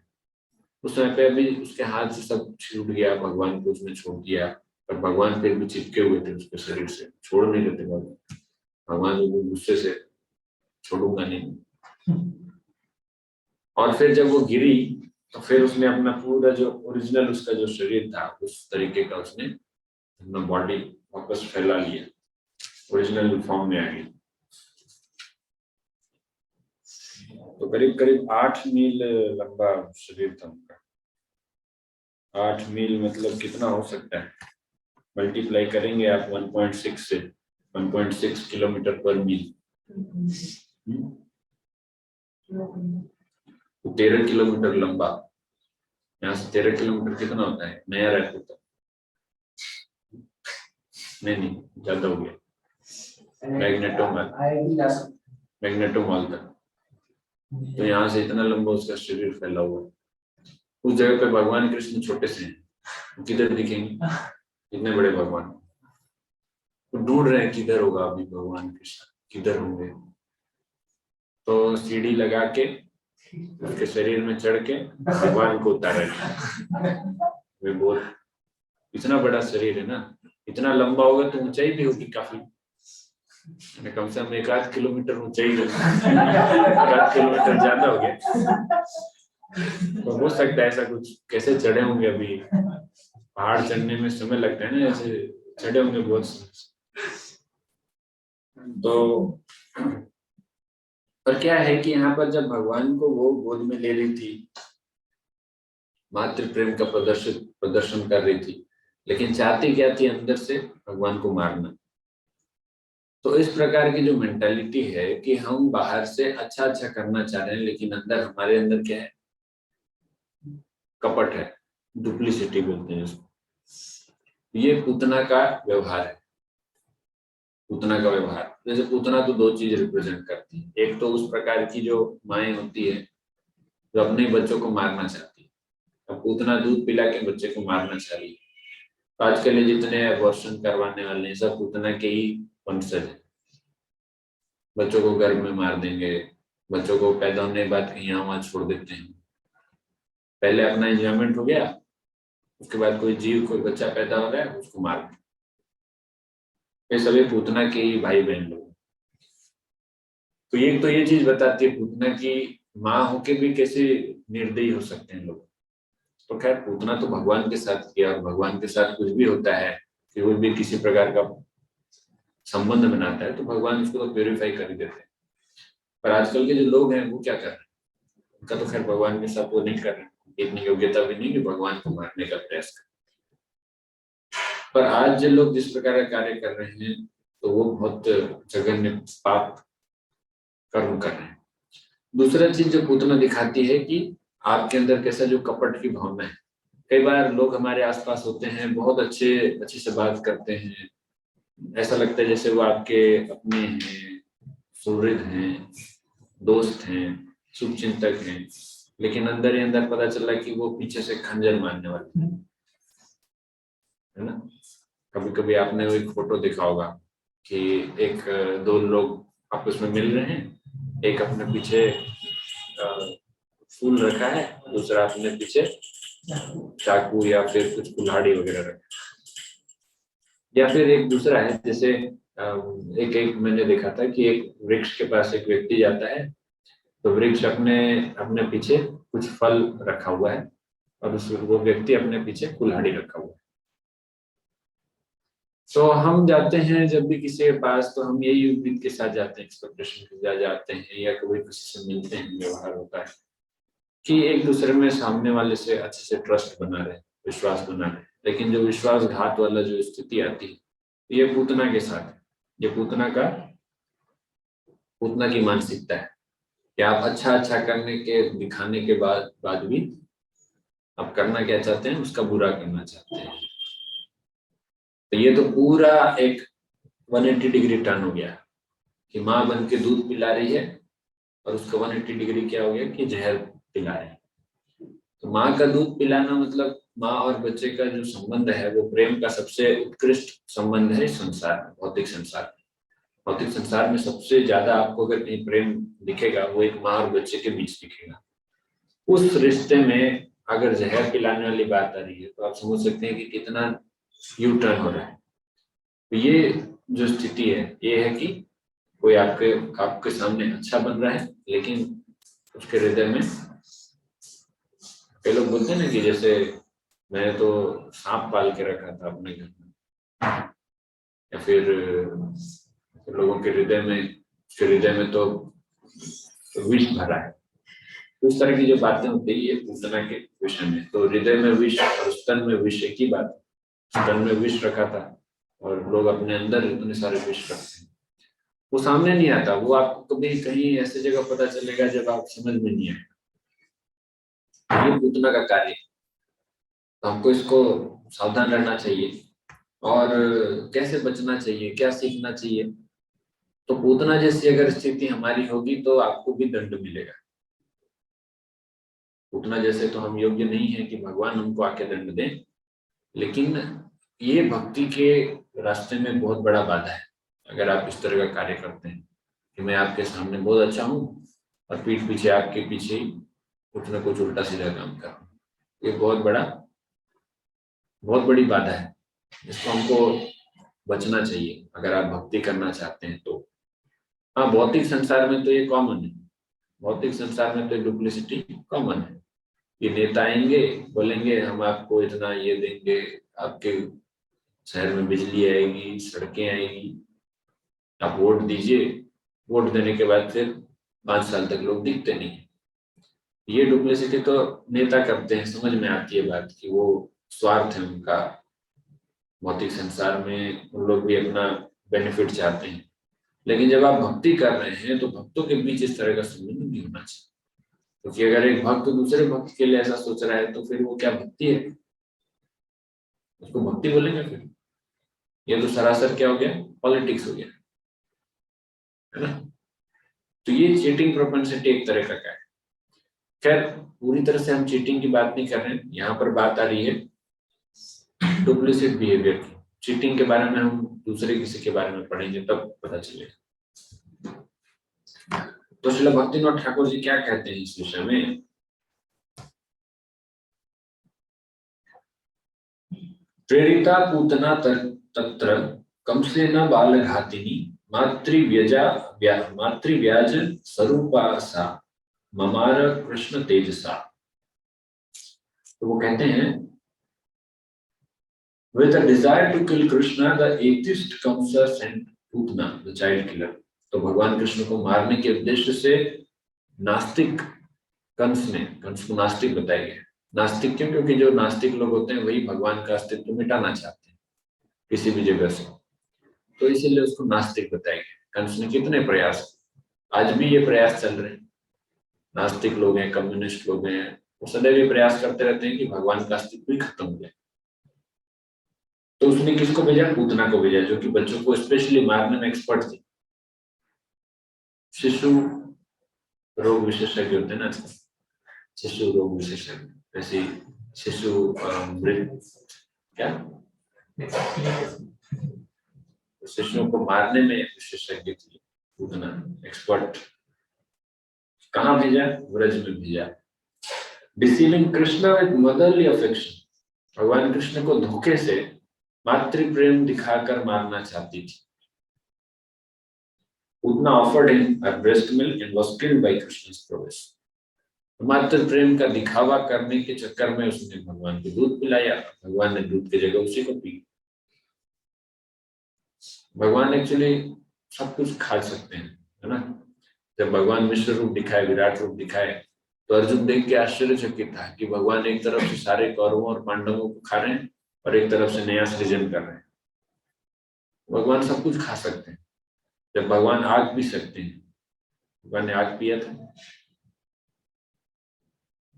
उस समय पे अभी उसके हाथ से सब छूट गया, भगवान को उसने छोड़ दिया, पर भगवान फिर भी चिपके हुए थे उसके शरीर से, छोड़ नहीं देते भगवान। भगवान वो गुस्से से छोड़ूंगा नहीं। और फिर जब वो गिरी तो फिर उसने अपना पूरा जो ओरिजिनल उसका जो शरीर था उस तरीके का उसने अपना बॉडी वापस फैला लिया, ओरिजिनल फॉर्म में आ गई। तो करीब करीब 8 मील लंबा शरीर था उनका। 8 मील मतलब कितना हो सकता है, मल्टीप्लाई करेंगे आप 1.6 से, 1.6 किलोमीटर पर मील। 13 किलोमीटर लंबा। यहाँ से 13 किलोमीटर कितना होता है नया रायपुर तक? नहीं, ज्यादा हो गया। मैग्नेटो मॉल तक। तो यहाँ से इतना लंबा उसका शरीर फैला हुआ है। उस जगह पे भगवान कृष्ण छोटे से हैं, किधर दिखेंगे इतने बड़े भगवान? तो ढूंढ रहे हैं किधर होगा अभी भगवान कृष्ण, किधर होंगे। तो सीढ़ी लगा के उसके शरीर में चढ़ के भगवान को उतारे। वे बोल, इतना बड़ा शरीर है ना, इतना लंबा होगा तो ऊंचाई भी होगी काफी, कम से कम 1-8 किलोमीटर ऊंचाई होगी। 1-8 किलोमीटर ज्यादा हो गया। तो हो सकता है ऐसा कुछ। कैसे चढ़े होंगे अभी, पहाड़ चढ़ने में समय लगता है ना, ऐसे चढ़े होंगे बहुत समय। तो पर क्या है कि यहाँ पर जब भगवान को वो गोद में ले रही थी, मातृ प्रेम का प्रदर्शन कर रही थी, लेकिन चाहती क्या थी अंदर से, भगवान को मारना। तो इस प्रकार की जो मेंटालिटी है कि हम बाहर से अच्छा अच्छा करना चाह रहे हैं, लेकिन अंदर हमारे अंदर क्या है, कपट है, डुप्लीसिटी बोलते हैं इसको। ये पूतना का व्यवहार है। पूतना का व्यवहार, जैसे पूतना तो 2 चीज रिप्रेजेंट करती है। एक तो उस प्रकार की जो माएँ होती है जो अपने बच्चों को मारना चाहती है, अब पूतना दूध पिला के बच्चे को मारना चाहिए। तो आजकल ये जितने अबॉर्शन करवाने वाले हैं सब पूतना के ही वंशज है। बच्चों को गर्भ में मार देंगे, बच्चों को पैदा होने के बाद कहीं यहाँ वहाँ छोड़ देते हैं। पहले अपना एंजॉयमेंट हो गया, उसके बाद कोई जीव, कोई बच्चा पैदा हो रहा है उसको मार दें। ये सभी पूतना के ही भाई बहन लोग। तो ये चीज बताती है पूतना की माँ होके भी कैसे निर्दयी हो सकते हैं लोग। तो खैर पूतना तो भगवान के साथ किया, और भगवान के साथ कुछ भी होता है कि वो भी किसी प्रकार का संबंध बनाता है तो भगवान उसको तो प्योरीफाई कर ही देते हैं। पर आजकल के जो लोग हैं वो क्या कर रहे हैं, उनका तो खैर भगवान के साथ वो नहीं कर रहे हैं, इतनी योग्यता भी नहीं कि भगवान को मारने का प्रयास करें। पर आज जो लोग जिस प्रकार का कार्य कर रहे हैं तो वो बहुत जघन्य पाप कर्म कर रहे हैं। दूसरा चीज जो पूतना दिखाती है कि आपके अंदर कैसा जो कपट की भावना है। कई बार लोग हमारे आसपास होते हैं, बहुत अच्छे से बात करते हैं, ऐसा लगता है जैसे वो आपके अपने हैं, सुहृद हैं, दोस्त हैं, शुभचिंतक हैं, लेकिन अंदर ही अंदर पता चला कि वो पीछे से खंजर मारने वाले है ना। कभी कभी आपने वो एक फोटो देखा होगा कि एक 2 लोग आपस में मिल रहे हैं, एक अपने पीछे फूल रखा है, दूसरा अपने पीछे चाकू या फिर कुछ कुल्हाड़ी वगैरह रखा है। या फिर एक दूसरा है, जैसे एक मैंने देखा था कि एक वृक्ष के पास एक व्यक्ति जाता है, तो वृक्ष अपने अपने पीछे कुछ फल रखा हुआ है और वो व्यक्ति अपने पीछे कुल्हाड़ी रखा हुआ है। तो हम जाते हैं जब भी किसी के पास, तो हम यही उम्मीद के साथ जाते हैं, एक्सपेक्टेशन के साथ जाते हैं, या कभी किसी से मिलते हैं, व्यवहार होता है कि एक दूसरे में सामने वाले से अच्छे से ट्रस्ट बना रहे, विश्वास बना रहे। लेकिन जो विश्वासघात वाला जो स्थिति आती है, ये पूतना के साथ है। ये पूतना की मानसिकता है कि आप अच्छा करने के दिखाने के बाद भी आप करना क्या चाहते हैं, उसका बुरा करना चाहते हैं। तो ये तो पूरा एक 180 डिग्री टर्न हो गया कि माँ बन के दूध पिला रही है और उसका 180 डिग्री क्या हो गया कि जहर पिला रही है। तो माँ का दूध पिलाना मतलब माँ और बच्चे का जो संबंध है वो प्रेम का सबसे उत्कृष्ट संबंध है संसार में, भौतिक संसार में। भौतिक संसार में सबसे ज्यादा आपको अगर कहीं प्रेम दिखेगा वो एक माँ और बच्चे के बीच दिखेगा। उस रिश्ते में अगर जहर पिलाने वाली बात आ रही है तो आप समझ सकते हैं कि कितना यू टर्न हो रहा है। तो ये जो स्थिति है ये है कि कोई आपके आपके सामने अच्छा बन रहा है लेकिन उसके हृदय में, कई लोग बोलते हैं ना कि जैसे मैंने तो सांप पाल के रखा था अपने घर में, या फिर लोगों के हृदय में तो विष भरा है। तो इस तरह की जो बातें होती है ये पूतना के विषय में। तो हृदय में विष और स्तन में विष एक ही बात। स्तन में विष रखा था और लोग अपने अंदर इतने सारे विष रखते हैं, वो सामने नहीं आता। वो आपको कभी कहीं ऐसी जगह पता चलेगा जब आप समझ में नहीं आएगा। ये पूतना का कार्य है। तो हमको इसको सावधान रहना चाहिए। और कैसे बचना चाहिए, क्या सीखना चाहिए? तो पूतना जैसी अगर स्थिति हमारी होगी तो आपको भी दंड मिलेगा। पूतना जैसे तो हम योग्य नहीं है कि भगवान हमको आके दंड दें, लेकिन ये भक्ति के रास्ते में बहुत बड़ा बाधा है। अगर आप इस तरह का कार्य करते हैं कि मैं आपके सामने बहुत अच्छा हूँ और पीठ पीछे आपके पीछे ही कुछ ना कुछ उल्टा सीधा काम कर रहा हूँ, ये बहुत बड़ी बाधा है। इसको हमको बचना चाहिए अगर आप भक्ति करना चाहते हैं तो। हाँ, भौतिक संसार में तो ये कॉमन है। भौतिक संसार में तो डुप्लिसिटी कॉमन है। ये नेता आएंगे बोलेंगे हम आपको इतना ये देंगे, आपके शहर में बिजली आएगी, सड़कें आएगी, आप वोट दीजिए। वोट देने के बाद फिर 5 साल तक लोग दिखते नहीं। ये डुप्लिसिटी तो नेता करते हैं। समझ में आती है बात कि वो स्वार्थ है उनका। भौतिक संसार में उन लोग भी अपना बेनिफिट चाहते हैं। लेकिन जब आप भक्ति कर रहे हैं तो भक्तों के बीच इस तरह का संबंध नहीं होना चाहिए। क्योंकि अगर एक भक्त दूसरे भक्त के लिए ऐसा सोच रहा है तो फिर वो क्या भक्ति है? उसको भक्ति बोलेंगे फिर? ये तो सरासर क्या हो गया, पॉलिटिक्स हो गया, है ना? तो ये चीटिंग प्रोपेंसिटी एक तरह का क्या है। खैर, पूरी तरह से हम चीटिंग की बात नहीं कर रहे हैं, यहाँ पर बात आ रही है डुप्लिसिट बिहेवियर की। चीटिंग के बारे में हम दूसरे किसी के बारे में पढ़ेंगे तब पता चलेगा। तो श्रील भक्तिनाथ ठाकुर जी क्या कहते हैं इस विषय में? प्रेरिता पूतना तत्र कंसेन बालघातिनी मातृव्याज स्वरूपा सा ममार कृष्ण तेजसा। तो वो कहते हैं with a desire to kill Krishna, the atheist Kamsa sent Putana, the child killer. तो भगवान कृष्ण को मारने के उद्देश्य से नास्तिक कंस को नास्तिक बताया गया। नास्तिक क्यों? क्योंकि जो नास्तिक लोग होते हैं वही भगवान का अस्तित्व मिटाना चाहते हैं किसी भी जगह से। तो इसीलिए उसको नास्तिक बताया गया। कंस ने कितने प्रयास, आज भी ये प्रयास चल रहे हैं। नास्तिक लोग हैं, कम्युनिस्ट लोग हैं, वो सदैव ये प्रयास करते रहते हैं कि भगवान का अस्तित्व ही खत्म हो जाए। तो उसने किसको भेजा? पूतना को भेजा, जो कि बच्चों को स्पेशली मारने में एक्सपर्ट थे। शिशु रोग विशेषज्ञ होते हैं ना, शिशु रोग विशेषज्ञ, ऐसे शिशु क्या शिशुओं को मारने में विशेषज्ञ थी पूतना, एक्सपर्ट। कहाँ भेजा? व्रज में भेजा। Deceiving Krishna with motherly affection, भगवान कृष्ण को धोखे से मातृ प्रेम दिखाकर मारना चाहती थी। Putana offered him her breast milk and was killed by कृष्ण's prowess। मातृ प्रेम का दिखावा करने के चक्कर में उसने भगवान को दूध पिलाया। भगवान ने दूध की जगह उसी को पी। भगवान एक्चुअली सब कुछ खा सकते हैं, है ना? जब भगवान विश्व रूप दिखाए, विराट रूप दिखाए, तो अर्जुन देख के आश्चर्यचकित था कि भगवान एक तरफ से सारे कौरवों और पांडवों को खा रहे हैं और एक तरफ से नया सृजन कर रहे हैं। भगवान सब कुछ खा सकते हैं। जब भगवान आग पी सकते हैं, भगवान ने आग पिया था।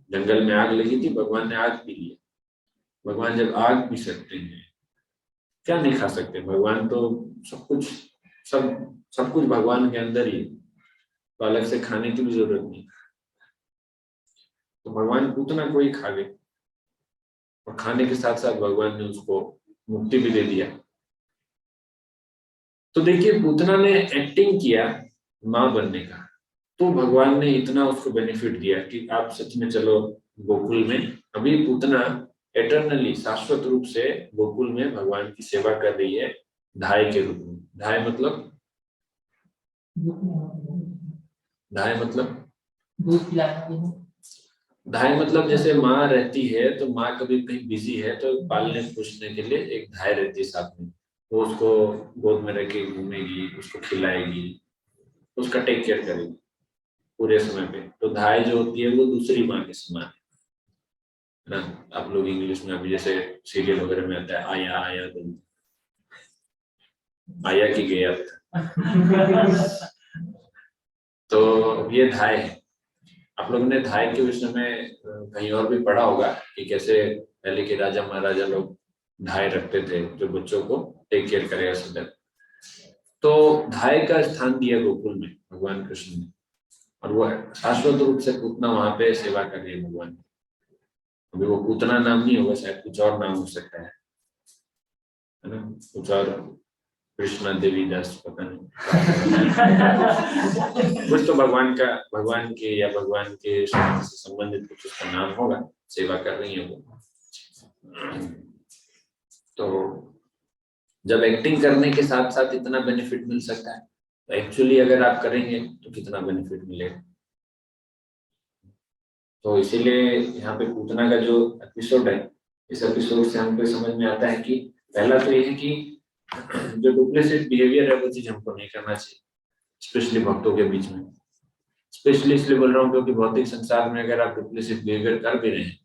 जंगल में आग लगी थी, भगवान ने आग पी लिया। भगवान जब आग पी सकते हैं, क्या नहीं खा सकते? भगवान तो सब कुछ भगवान के अंदर ही, तो अलग से खाने की भी जरूरत नहीं। तो भगवान पूतना को ही खा गए। और खाने के साथ साथ भगवान ने उसको मुक्ति भी दे दिया। तो देखिए पूतना ने एक्टिंग किया माँ बनने का, तो भगवान ने इतना उसको बेनिफिट दिया कि आप सच में चलो गोकुल में। अभी पूतना एटर्नली शाश्वत रूप से गोकुल में भगवान की सेवा कर रही है धाय के रूप में। धाय मतलब धाय मतलब दूध पिलाना। धाय मतलब जैसे माँ रहती है तो माँ कभी कहीं बिजी है तो पालने पोषने के लिए एक धाय रहती है साथ में, वो उसको गोद में रख के घूमेगी, उसको खिलाएगी, उसका टेक केयर करेगी पूरे समय पे। तो धाय जो होती है वो दूसरी माँ के समान है ना। आप लोग इंग्लिश में अभी जैसे सीरियल वगैरह में आता है आया आया दिन, आया की गया तो ये धाय है। आप लोगों ने धाय के विषय में कहीं और भी पढ़ा होगा कि कैसे पहले के राजा महाराजा लोग धाय रखते थे जो बच्चों को टेक केयर करेगा सदैव। तो धाय का स्थान दिया गोकुल में भगवान कृष्ण ने, और वो शाश्वत रूप से पूतना वहां पे सेवा कर रही है भगवान की। अभी वो पूतना नाम नहीं होगा, शायद कुछ और नाम हो सकता है ना, कुछ और कृष्णा देवी दास पता नहीं कुछ तो भगवान का, भगवान के या भगवान के से संबंधित कुछ उसका नाम होगा, सेवा कर रही है वो। तो जब एक्टिंग करने के साथ साथ इतना बेनिफिट मिल सकता है तो एक्चुअली अगर आप करेंगे तो कितना बेनिफिट मिलेगा। तो इसीलिए यहाँ पे पूतना का जो एपिसोड है, इस एपिसोड से हमको समझ में आता है कि पहला तो ये है कि जो डुप्लिसिट बिहेवियर है वो चीज हमको नहीं करना चाहिए, स्पेशली भक्तों के बीच में। स्पेशली इसलिए बोल रहा हूँ क्योंकि भौतिक संसार में अगर आप डुप्लिसिट बिहेवियर कर भी रहे हैं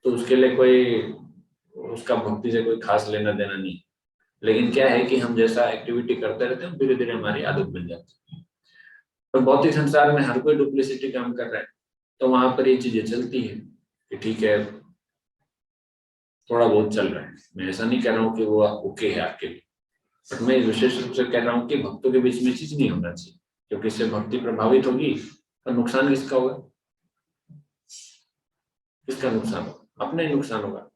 तो उसके लिए कोई, उसका भक्ति से कोई खास लेना देना नहीं। लेकिन क्या है कि हम जैसा एक्टिविटी करते रहते हैं धीरे धीरे हमारी आदत बन जाती है। तो भौतिक संसार में हर कोई डुप्लिसिटी काम कर रहा है तो वहां पर ये चीजें चलती है कि ठीक है थोड़ा बहुत चल रहा है। मैं ऐसा नहीं कह रहा हूँ कि वो ओके है आपके लिए, बट मैं विशेष रूप से कह रहा हूँ कि भक्तों के बीच में चीज नहीं होना चाहिए, क्योंकि इससे भक्ति प्रभावित होगी तो नुकसान किसका होगा? किसका नुकसान होगा? अपना ही नुकसान होगा।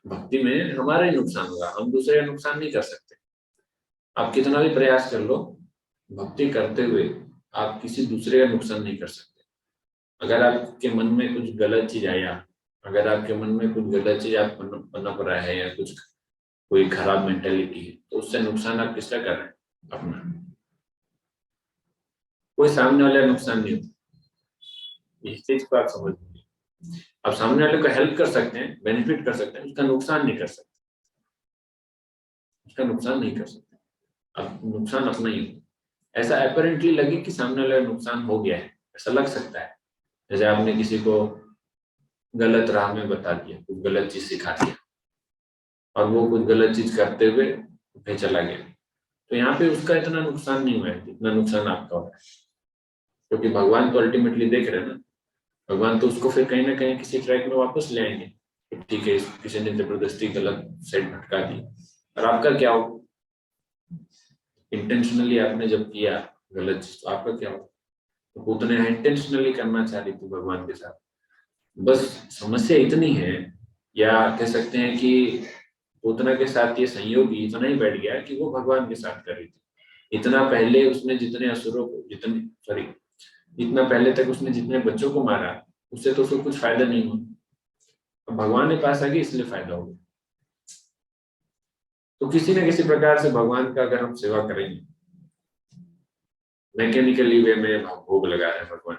भक्ति में हमारा ही नुकसान होगा, हम दूसरे का नुकसान नहीं कर सकते। आप कितना भी प्रयास कर लो, भक्ति करते हुए आप किसी दूसरे का नुकसान नहीं कर सकते। अगर आपके मन में कुछ गलत चीज आया, अगर आपके मन में कुछ गलत चीज आप पनप रहा है या कुछ कोई खराब मेंटेलिटी है तो उससे नुकसान आप किसका कर रहे हैं? अपना। कोई सामने वाला नुकसान नहीं होता, इस चीज को आप समझ लीजिए। आप सामने वाले को हेल्प कर सकते हैं, बेनिफिट कर सकते हैं, उसका नुकसान नहीं कर सकते, उसका नुकसान नहीं कर सकते। अब नुकसान अपना ही हो। ऐसा अपेरेंटली लगे कि सामने वाले का नुकसान हो गया है, ऐसा लग सकता है। जैसे आपने किसी को गलत राह में बता दिया, कुछ गलत चीज सिखा दिया और वो कुछ गलत चीज करते हुए फिर चला गया, तो यहाँ पे उसका इतना नुकसान नहीं हुआ है जितना नुकसान आपका हो रहा है। क्योंकि भगवान तो अल्टीमेटली देख रहे हैं ना, भगवान तो उसको फिर कहीं ना कहीं किसी ट्रैक में वापस ले आएंगे। ठीक है किसी ने जबरदस्ती गलत साइड भटका दी, और आपका क्या हो? इंटेंशनली आपने जब किया गलत चीज तो आपका क्या हो? तो पूतने इंटेंशनली करना चाह रही थी भगवान के साथ। बस समस्या इतनी है, या कह सकते हैं कि पूतना के साथ ये संयोग इतना ही बैठ गया कि वो भगवान के साथ कर रही थी। इतना पहले उसने जितने असुरों को, जितने सॉरी इतना पहले तक उसने जितने बच्चों को मारा उससे तो उसको कुछ फायदा नहीं हुआ। अब भगवान के पास आ गई इसलिए फायदा हो गया। तो किसी न किसी प्रकार से भगवान का अगर हम सेवा करेंगे, मैकेनिकली वे में भोग लगा रहे हैं भगवान,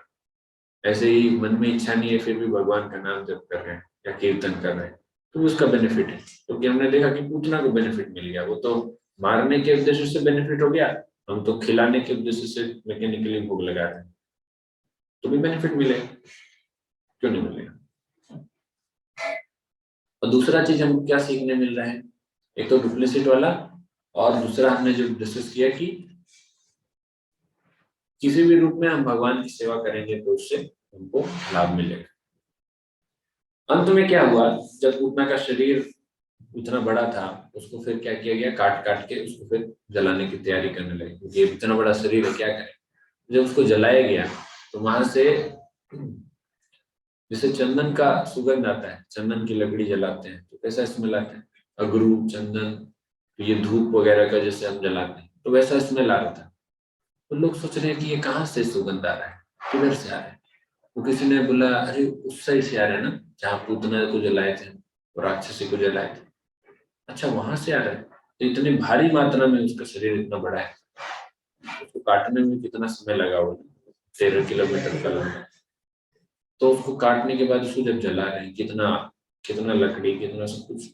ऐसे ही मन में इच्छा नहीं है फिर भी भगवान का नाम जप कर रहे हैं या कीर्तन कर रहे हैं, तो उसका बेनिफिट है। क्योंकि हमने देखा कि पूतना को बेनिफिट मिल गया, वो तो मारने के उद्देश्य से बेनिफिट हो गया, हम तो खिलाने के उद्देश्य से मैकेनिकली भोग लगा रहे हैं, तो भी बेनिफिट मिलेगा, क्यों नहीं मिलेगा? और दूसरा चीज हमको क्या सीखने मिल रहा है, एक तो डुप्लिसिट वाला, और दूसरा हमने जो डिस्कस किया कि किसी भी रूप में हम भगवान की सेवा करेंगे तो उससे हमको लाभ मिलेगा। अंत में क्या हुआ, जब पूतना का शरीर इतना बड़ा था उसको फिर क्या किया गया, काट काट के उसको फिर जलाने की तैयारी करने लगे, क्योंकि ये इतना बड़ा शरीर है क्या करें। जब उसको जलाया गया तो वहां से जैसे चंदन का सुगंध आता है, चंदन की लकड़ी जलाते हैं तो कैसा स्मेल आता है, अगरू चंदन, तो ये धूप वगैरह का जैसे हम जलाते हैं तो वैसा स्मेल आ रहा था। तो लोग सोच रहे हैं कि ये कहाँ से सुगंध आ रहा है, किधर से आ रहा है। तो किसी ने बोला अरे उस साइड से आ रहा है ना, जहाँ पूतना को जलाए थे और राक्षसी को जलाए थे। अच्छा वहां से आ रहा है, तो इतनी भारी मात्रा में उसका शरीर इतना बड़ा है, उसको काटने में कितना समय लगा होगा, 13 किलोमीटर का लंबा। तो उसको काटने के बाद उसको जब जला रहे हैं, कितना कितना लकड़ी कितना सब कुछ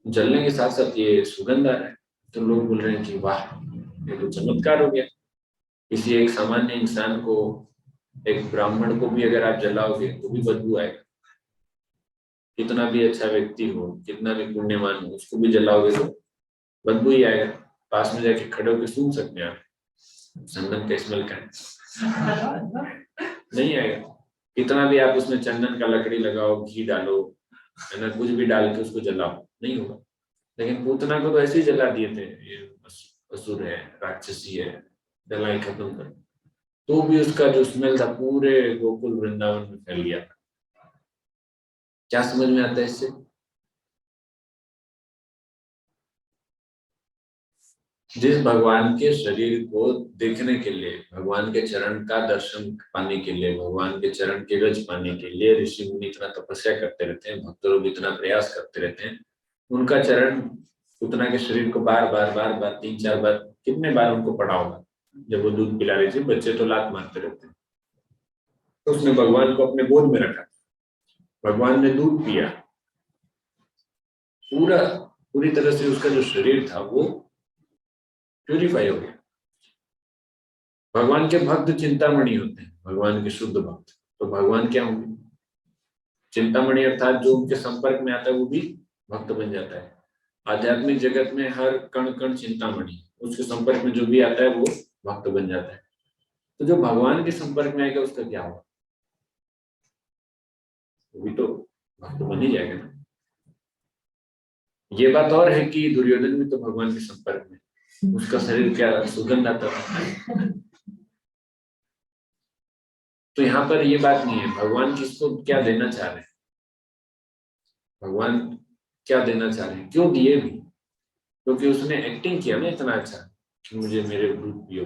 जलने के साथ साथ ये सुगंध आ रहा है। तो लोग बोल रहे हैं कि वाह, ये तो चमत्कार हो गया। किसी एक सामान्य इंसान को, एक ब्राह्मण को भी अगर आप जलाओगे तो भी बदबू आएगा। कितना भी अच्छा व्यक्ति हो, कितना भी पुण्यवान हो, उसको भी जलाओगे तो बदबू ही आएगा। पास में जाके खड़े होकर सूंघ सकते हैं आप, चंदन का स्मेल का नहीं आएगा। कितना भी आप उसमें चंदन का लकड़ी लगाओ, घी डालो, है ना, कुछ भी डाल के उसको जलाओ, नहीं होगा। लेकिन पूतना को तो ऐसे ही जला दिए थे, ये असुर है, राक्षसी है, जलाई खत्म कर। तो भी उसका जो स्मेल था पूरे गोकुल वृंदावन में फैल गया। क्या समझ में आता है इससे? जिस भगवान के शरीर को देखने के लिए, भगवान के चरण का दर्शन पाने के लिए, भगवान के चरण के रज पाने के लिए ऋषि मुनि इतना तपस्या करते रहते हैं, भक्त लोग इतना प्रयास करते रहते हैं, उनका चरण पूतना के शरीर को बार बार बार बार 3-4 बार, कितने बार उनको पड़ा होगा। जब वो दूध पिला रही थी, बच्चे तो लात मारते रहते हैं, तो उसने भगवान को अपने गोद में रखा, भगवान ने दूध पिया, पूरा पूरी तरह से उसका जो शरीर था वो प्यूरिफाई हो गया। भगवान के भक्त चिंतामणि होते हैं, भगवान के शुद्ध भक्त। तो भगवान क्या होंगे? चिंतामणि, अर्थात जो उनके संपर्क में आता है वो भी भक्त बन जाता है। आध्यात्मिक जगत में हर कण कण चिंतामणि, उसके संपर्क में जो भी आता है वो भक्त बन जाता है। तो जो भगवान के संपर्क में आएगा उसका क्या होगा? वो भी तो भक्त बन ही जाएगा ना। ये बात और है कि दुर्योधन भी तो भगवान के संपर्क में, उसका शरीर क्या सुगंध आता था। तो यहाँ पर ये बात नहीं है भगवान किसको क्या देना चाह रहे हैं, भगवान क्या देना चाह रहे हैं, क्यों दिए भी, क्योंकि उसने एक्टिंग किया ना इतना अच्छा कि मुझे मेरे दूध पियो।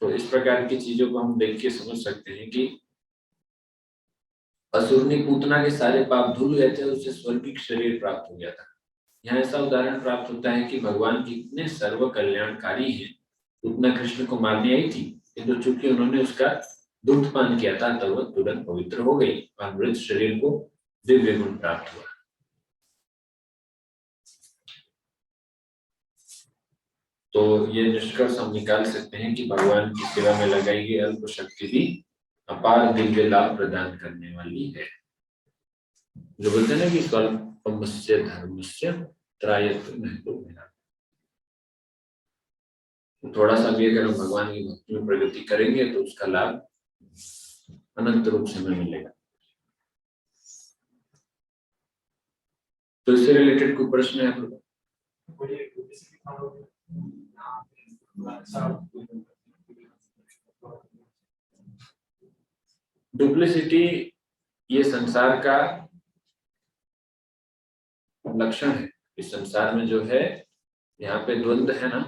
तो इस प्रकार की चीजों को हम देख के समझ सकते हैं कि असुरनी पूतना के सारे पाप धुल गए थे, उसे स्वर्गिक शरीर प्राप्त हो गया था। यहाँ ऐसा उदाहरण प्राप्त होता है कि भगवान कितने सर्व कल्याणकारी हैं। पूतना कृष्ण को मारने आई थी, किंतु चूंकि उन्होंने उसका दूध पान किया था तब वह तुरंत पवित्र हो गई और मृत शरीर को दिव्य गुण प्राप्त हुआ। तो ये निष्कर्ष हम निकाल सकते हैं कि भगवान की सेवा में लगाई गई अल्प शक्ति भी अपार दिव्य लाभ प्रदान करने वाली है। जो बोलते हैं ना कि स्वल्पमस्य धर्मस्य त्रायत्व महत्व मेरा। तो थोड़ा सा भी अगर हम भगवान की भक्ति में प्रगति करेंगे तो उसका लाभ अनंत रूप से हमें मिलेगा। तो इससे रिलेटेड कोई प्रश्न है आप लोग? डुप्लिसिटी ये संसार का लक्षण है। इस संसार में जो है, यहाँ पे द्वंद्व है ना,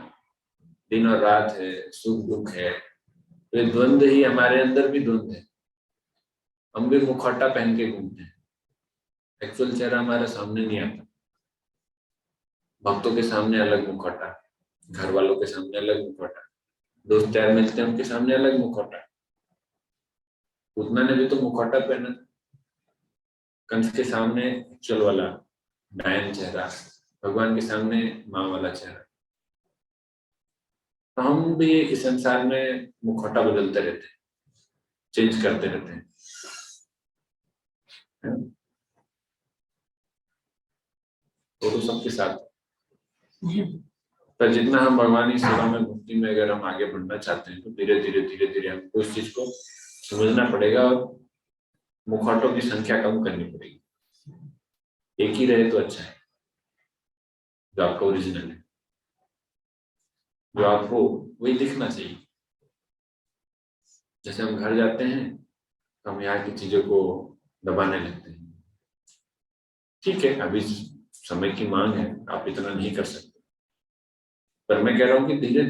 दिन और रात है, सुख दुख है, तो ये द्वंद्व ही हमारे अंदर भी द्वंद्व है। हम भी मुखौटा पहन के घूमते हैं, एक्चुअल चेहरा हमारे सामने नहीं आता। भक्तों के सामने अलग मुखौटा, घर वालों के सामने अलग मुखौटा, दोस्त यार मिलते हैं उनके सामने अलग मुखौटा। पूतना ने भी तो मुखौटा पहना, कंस के सामने एक्चुअल वाला डायन चेहरा, भगवान के सामने माँ वाला चेहरा। तो हम भी इस संसार में मुखौटा बदलते रहते हैं, चेंज करते रहते हैं। तो सबके साथ, पर जितना हम भगवान की सेवा में भक्ति में अगर हम आगे बढ़ना चाहते हैं तो धीरे धीरे हमको इस चीज को समझना पड़ेगा और मुखौटों की संख्या कम करनी पड़ेगी। एक ही रहे तो अच्छा है, जो आपका ओरिजिनल है, जो आप हो वही दिखना चाहिए। जैसे हम घर जाते हैं हम यहाँ की चीजों को दबाने लगते हैं। ठीक है, अभी समय की मांग है, आप इतना नहीं कर सकते, पर मैं कह रहा हूँ कि धीरे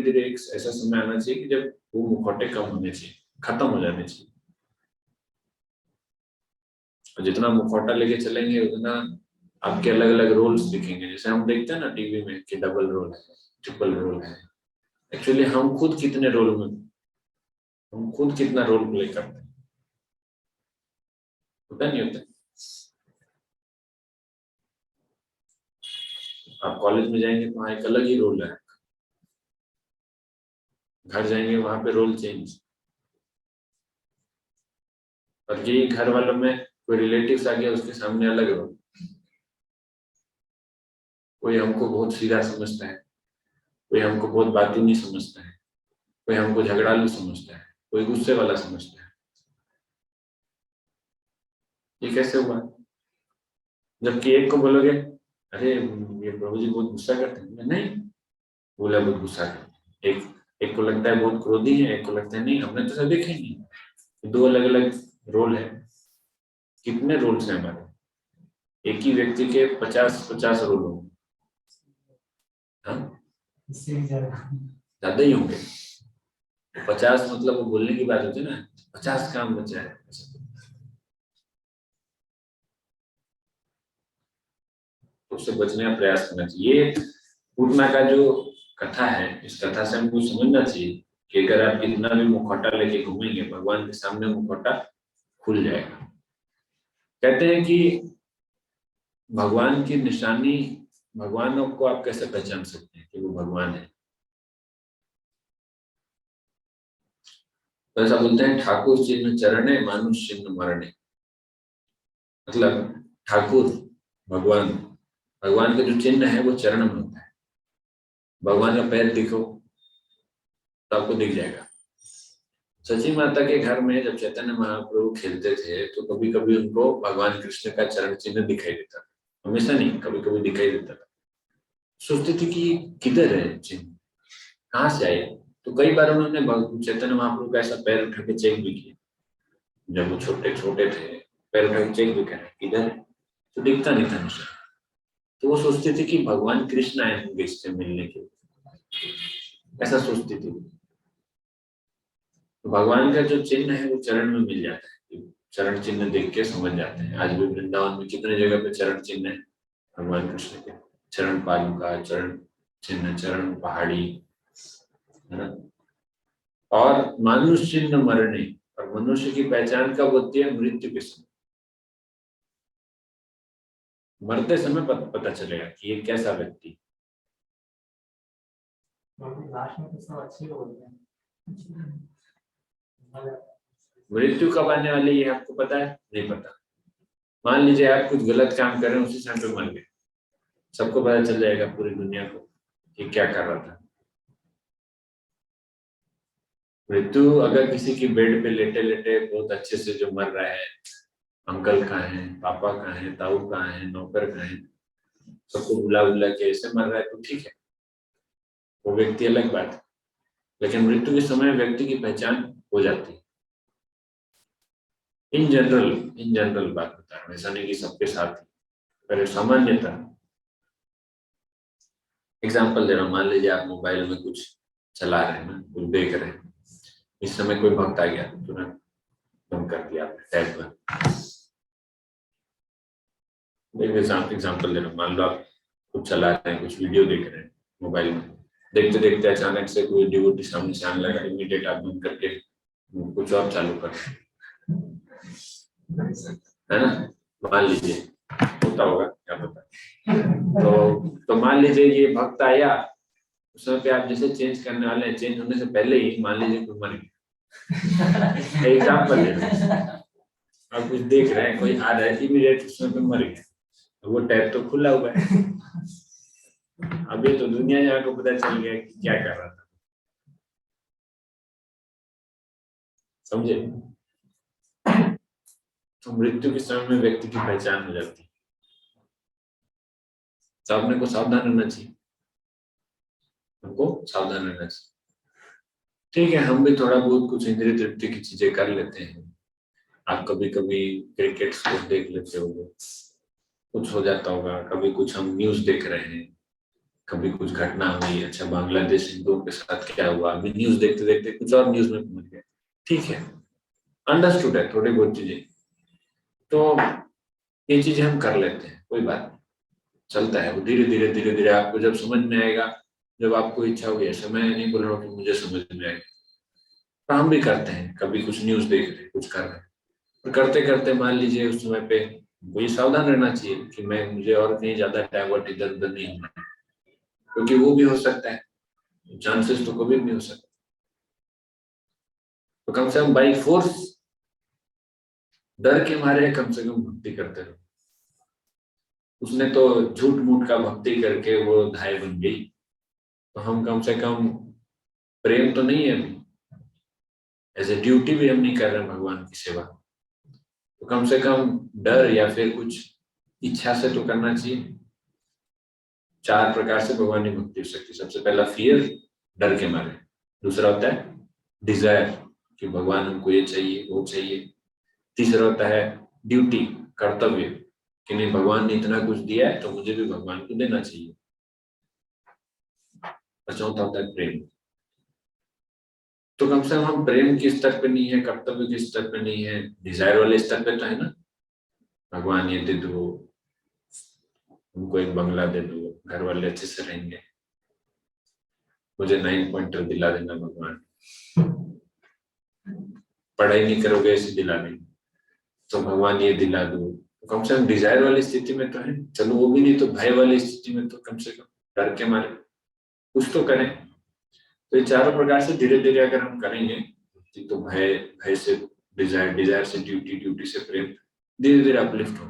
धीरे एक ऐसा समय आना चाहिए कि जब वो मुखौटे कम होने चाहिए, खत्म हो जाने चाहिए। और जितना मुखौटा लेके चलेंगे उतना आपके अलग अलग रोल्स दिखेंगे। जैसे हम देखते हैं ना टीवी में कि डबल रोल है, ट्रिपल रोल है। एक्चुअली हम खुद कितने रोल में, हम खुद कितना रोल प्ले करते हैं, होता नहीं होता। आप कॉलेज में जाएंगे तो वहाँ एक अलग ही रोल है, घर जाएंगे वहां पे रोल चेंज। और यही घर वालों में कोई रिलेटिव्स आ गया, उसके सामने अलग रोल। कोई हमको बहुत सीधा समझता है, कोई हमको बहुत बातूनी समझता है, कोई हमको झगड़ालू समझता है, कोई गुस्से वाला समझता है। ये कैसे हुआ? जबकि एक को बोलोगे अरे ये प्रभु जी बहुत गुस्सा करते हैं, नहीं बोला बहुत गुस्सा करते हैं। एक एक को लगता है बहुत क्रोधी है, एक को लगता है नहीं, हमने तो सब देखे नहीं। दो अलग अलग रोल है। कितने रोल्स हैं हमारे? एक ही व्यक्ति के 50-50 रोल होंगे। हाँ, इससे भी ज्यादा। ज्यादा ही होंगे। 50 मतलब वो बोलने की बात होती है ना, 50 काम बचा है। तो उससे बचने का प्रयास करना चाहिए। ये पूर्णा का जो कथा है, इस कथा से हमको समझना चाहिए कि अगर आप कितना भी मुखौटा लेके घूमेंगे, भगवान के सामने मुखौटा खुल जाएगा। कहते हैं कि भगवान की निशानी, भगवानों को आप कैसे पहचान सकते हैं कि वो भगवान है? तो ऐसा बोलते हैं, ठाकुर चिन्ह चरणे मानुष चिन्ह मरणे। मतलब ठाकुर भगवान, भगवान का जो चिन्ह है वो चरण में होता है। भगवान का पैर दिखो तो आपको दिख जाएगा। सची माता के घर में जब चैतन्य महाप्रभु खेलते थे तो कभी कभी उनको भगवान कृष्ण का चरण चिन्ह दिखाई देता था। हमेशा नहीं, कभी कभी दिखाई देता था। सोचते थे कि किधर है चिन्ह, कहाँ से आए? तो कई बार उन्होंने चैतन्य महाप्रभु का ऐसा पैर उठा के चेक भी किया, जब वो छोटे छोटे थे। पैर उठा के चेक भी करा किधर है, तो दिखता नहीं था हमेशा। तो वो सोचते थे कि भगवान कृष्ण आए होंगे इससे मिलने के लिए, ऐसा सोचती थी। तो भगवान का जो चिन्ह है वो चरण में मिल जाता है। चरण चिन्ह देख के समझ जाते हैं। आज भी वृंदावन में कितने जगह पे चरण चिन्ह है भगवान कृष्ण के, चरण पादुका, चरण चिन्ह, चरण पहाड़ी, है ना। और मानुष चिन्ह मरने, और मनुष्य की पहचान कब होती है? मृत्यु के समय। मरते समय पता चलेगा कि ये कैसा व्यक्ति। लास्ट में तो सब अच्छे बोलते हैं। मृत्यु कब आने वाली है आपको पता है? नहीं पता। मान लीजिए आप कुछ गलत काम कर रहे हैं, उसी समय पे मर गए, सबको पता चल जाएगा पूरी दुनिया को कि क्या कर रहा था। मृत्यु अगर किसी की बेड पे लेटे लेटे बहुत अच्छे से जो मर रहा है, अंकल कहाँ है, पापा कहाँ है, ताऊ कहाँ है, नौकर कहाँ है, सबको बुला बुला के ऐसे मर रहा है, तो ठीक है, वो व्यक्ति अलग बात है। लेकिन मृत्यु के समय व्यक्ति की पहचान हो जाती है। इन जनरल बात बता रहा हूँ, ऐसा नहीं कि सबके साथ ही, पर सामान्यतः एग्जाम्पल दे रहा हूँ। मान लीजिए आप मोबाइल में कुछ चला रहे हैं ना, कुछ देख रहे हैं, इस समय कोई भक्त आ गया तो तुरंत बंद कर दिया आपने टैब पर। एग्जाम्पल दे रहा हूँ, मान लो आप कुछ चला रहे हैं, कुछ वीडियो देख रहे हैं मोबाइल में, देखते देखते अचानक से कोई डिवोटी सामने से आने लगा, इमीडिएट आप बंद करके कुछ और चालू कर, है ना। मान लीजिए होता होगा, क्या पता। तो मान लीजिए ये भक्त आया, उस समय पे आप जैसे चेंज करने वाले हैं, चेंज होने से पहले ही मान लीजिए कोई मर गया। एग्जाम्पल दे रहा हूं, आप कुछ देख रहे हैं, कोई आ रहा है, इमीडिएट उस समय पे मर गया, तो वो टैब तो खुला हुआ है। अभी तो दुनिया जहाँ को पता चल गया कि क्या कर रहा था, समझे। तो मृत्यु के समय में व्यक्ति की पहचान हो जाती है। तो अपने को सावधान रहना चाहिए, हमको सावधान रहना चाहिए। ठीक है, हम भी थोड़ा बहुत कुछ इंद्रिय तृप्ति की चीजें कर लेते हैं, आप कभी कभी क्रिकेट स्कोर देख लेते होगे, कुछ हो जाता होगा, कभी कुछ हम न्यूज देख रहे हैं, कभी कुछ घटना हुई, अच्छा बांग्लादेश हिंदुओं के साथ क्या हुआ, अभी न्यूज देखते देखते कुछ और न्यूज में पहुंच गए, ठीक है, अंडरस्टूड है थोड़ी बहुत चीजें, तो ये चीजें हम कर लेते हैं, कोई बात नहीं, चलता है वो, धीरे धीरे आपको जब समझ में आएगा, जब आपको इच्छा होगी, ऐसा मैं नहीं बोल रहा हूँ कि मुझे समझ में आएगा, तो हम भी करते हैं, कभी कुछ न्यूज देख रहे हैं, कुछ कर रहे हैं, और करते करते मान लीजिए उस समय पे मुझे सावधान रहना चाहिए कि मैं मुझे और कहीं ज्यादा डाइवर्ट इधर उधर नहीं होना है, क्योंकि वो भी हो सकता है, चांसेस तो कभी भी हो सकता है, तो कम से कम बाई फोर्स डर के मारे कम से कम भक्ति करते रहो। उसने तो झूठ मूठ का भक्ति करके वो धाय बन गई, तो हम कम से कम, प्रेम तो नहीं है अभी, एज ए ड्यूटी भी हम नहीं कर रहे हैं भगवान की सेवा, तो कम से कम डर या फिर कुछ इच्छा से तो करना चाहिए। 4 प्रकार से भगवान की भक्ति हो सकती है। सबसे पहला फियर, डर के मारे, दूसरा होता है डिजायर कि भगवान हमको ये चाहिए वो चाहिए, तीसरा होता है ड्यूटी, कर्तव्य कि नहीं भगवान ने इतना कुछ दिया है तो मुझे भी भगवान को देना चाहिए, और चौथा होता है प्रेम। तो कम से कम हम प्रेम के स्तर पे नहीं है, कर्तव्य के स्तर पे नहीं है, डिजायर वाले स्तर पे तो है ना, भगवान ये दे दो, उनको एक बंगला दे दो, घर वाले अच्छे से रहेंगे, मुझे 9 पॉइंटर दिला देना भगवान, पढ़ाई नहीं करोगे ऐसे दिला देंगे, तो भगवान ये दिला दो, तो कम से कम डिजायर वाली स्थिति में तो है, चलो वो भी नहीं तो भय वाली स्थिति में तो कम से कम डर के मारे कुछ तो करें। तो ये चारों प्रकार से धीरे धीरे अगर हम करेंगे, तो भय, भय से डिजायर, डिजायर से ड्यूटी, ड्यूटी से प्रेम, धीरे धीरे अपलिफ्ट हो।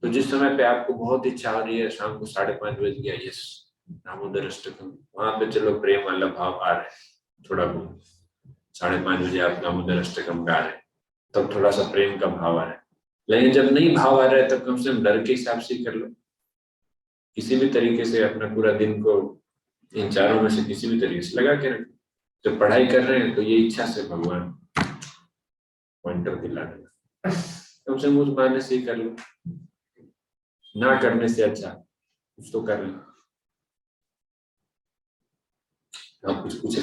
तो जिस समय पे आपको बहुत इच्छा हो रही है, शाम को 5:30 बज गया, यस दामोदर अष्टकम, वहां पे चलो प्रेम वाला भाव आ रहा है, थोड़ा बहुत 5:30 बजे आप दामोदर अष्टकम गा रहे हैं, तब थोड़ा सा प्रेम का भाव आ रहा है। लेकिन जब नहीं भाव आ रहा है, तब कम से कम डर के हिसाब से ही कर लो, किसी भी तरीके से अपना पूरा दिन को इन चारों में से किसी भी तरीके से लगा के रखो। जब पढ़ाई कर रहे हैं तो ये इच्छा से भगवान पॉइंटर दिला देगा, कम से कम उस बहाने से ही कर लो, ना करने से अच्छा कुछ तो कर लो। आप कुछ पूछे?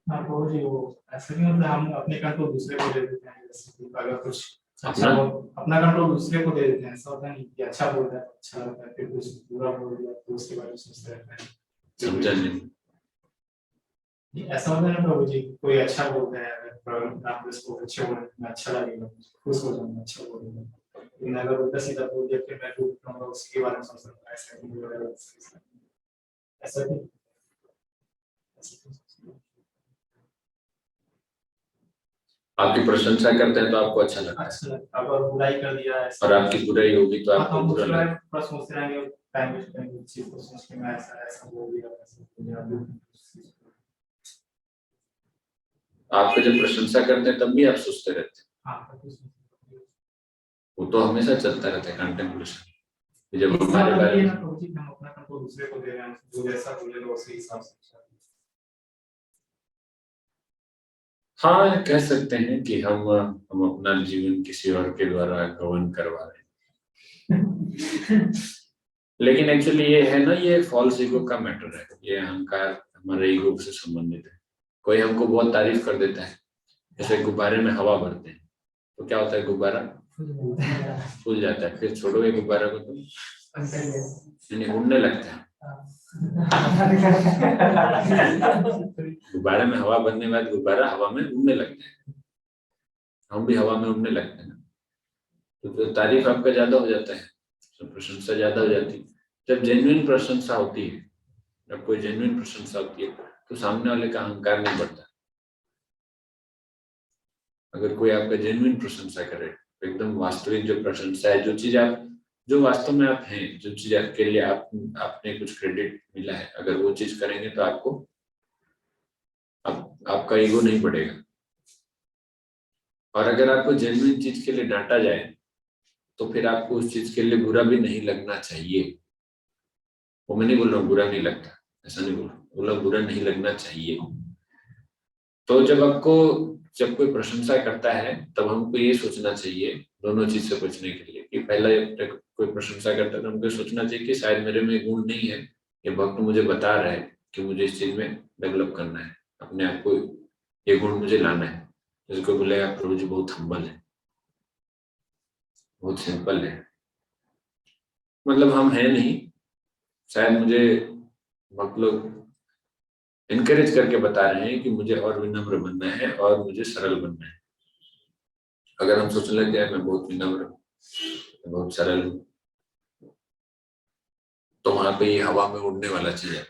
हाँ बाबू जी, वो ऐसा नहीं मतलब हम अपने कंट्रोल दूसरे को दे देते हैं, जैसे कि अगर कुछ अच्छा हो, अपना कंट्रोल दूसरे को दे देते हैं, ऐसा होता नहीं कि अच्छा बोल रहा है अच्छा लगता है, फिर कुछ बुरा बोल दिया तो उसके बारे में सोचते रहते हैं। समझा नहीं? ऐसा होता है ना प्रभु जी, कोई अच्छा बोलता है, अगर आप उसको अच्छे बोले अच्छा लगेगा, खुश हो जाऊंगा, अच्छा बोलेगा, लेकिन अगर उल्टा सीधा बोल दिया फिर मैं टूट जाऊंगा, उसके बारे में सोच रहा हूँ ऐसा नहीं बोलेगा, ऐसा नहीं। आपकी प्रशंसा करते हैं तो आपको अच्छा लगता है, अच्छा लगता है, अगर बुराई कर दिया और आपकी बुराई होगी तो आपको हम बुरा उसके बारे लगेगा। में थोड़ा सोचते रहेंगे, टाइम वेस्ट करेंगे उस चीज को सोच के, मैं ऐसा ऐसा बोल दिया, ऐसा बोल दिया। आपको जब प्रशंसा करते हैं तब भी आप सोचते रहते हैं, हाँ, वो तो हमेशा चलता रहता है कंटेम्पलेशन, जब इसका हमारे मतलब बारे ये में। ना प्रभु जी, हम अपना कंट्रोल दूसरे को दे रहे हैं, जो जैसा बोलेगा उसी हिसाब से। हाँ, कह सकते हैं कि हम अपना जीवन किसी और के द्वारा गवर्न करवा रहे हैं। लेकिन एक्चुअली ये है ना, ये फॉल्स ईगो का मैटर है, ये अहंकार हमारे ईगो से संबंधित है। कोई हमको बहुत तारीफ कर देता है, जैसे गुब्बारे में हवा भरते हैं तो क्या होता है, गुब्बारा फूल जाता है, फिर छोड़ोगे गुब्बारा को तो नहीं, उड़ने लगता है। गुब्बारे में हवा भरने के बाद गुब्बारा हवा में उड़ने लगता है, हम भी हवा में उड़ने लगते हैं ना। तो तारीफ आपका ज्यादा हो जाता है, तो प्रशंसा ज्यादा हो जाती है। जब जेन्युइन प्रशंसा होती है, जब कोई जेन्युइन प्रशंसा होती है, तो सामने वाले का अहंकार नहीं बढ़ता। अगर कोई आपका जेन्युइन प्रशंसा करे, तो एकदम वास्तविक जो प्रशंसा है, जो चीज आप, जो वास्तव में आप हैं, जो चीज आपके लिए आपने कुछ क्रेडिट मिला है, अगर वो चीज करेंगे तो आपको आपका ईगो नहीं बढ़ेगा। और अगर आपको जेन्युइन चीज के लिए डांटा जाए, तो फिर आपको उस चीज के लिए बुरा भी नहीं लगना चाहिए। वो मैं नहीं बोल रहा हूँ बुरा नहीं लगता, ऐसा नहीं बोल रहा, बोला बुरा नहीं लगना चाहिए। तो जब आपको जब कोई प्रशंसा करता है तब हमको ये सोचना चाहिए, दोनों चीज से बचने के लिए, कि पहला कोई प्रशंसा करता है तो हमको सोचना चाहिए कि शायद मेरे में गुण नहीं है, ये भक्त मुझे बता रहा है कि मुझे इस चीज में डेवलप करना है, अपने आप को ये गुण मुझे लाना है। जिसको बोलेगा प्रभु जी बहुत हम्बल है, बहुत सिंपल है, मतलब हम है नहीं, शायद मुझे भक्त लोग इनकरेज करके बता रहे हैं कि मुझे और विनम्र बनना है और मुझे सरल बनना है। अगर हम सोचने लग जाए मैं बहुत विनम्र, बहुत सरल हूँ, तो वहां पे ये हवा में उड़ने वाला चीज है।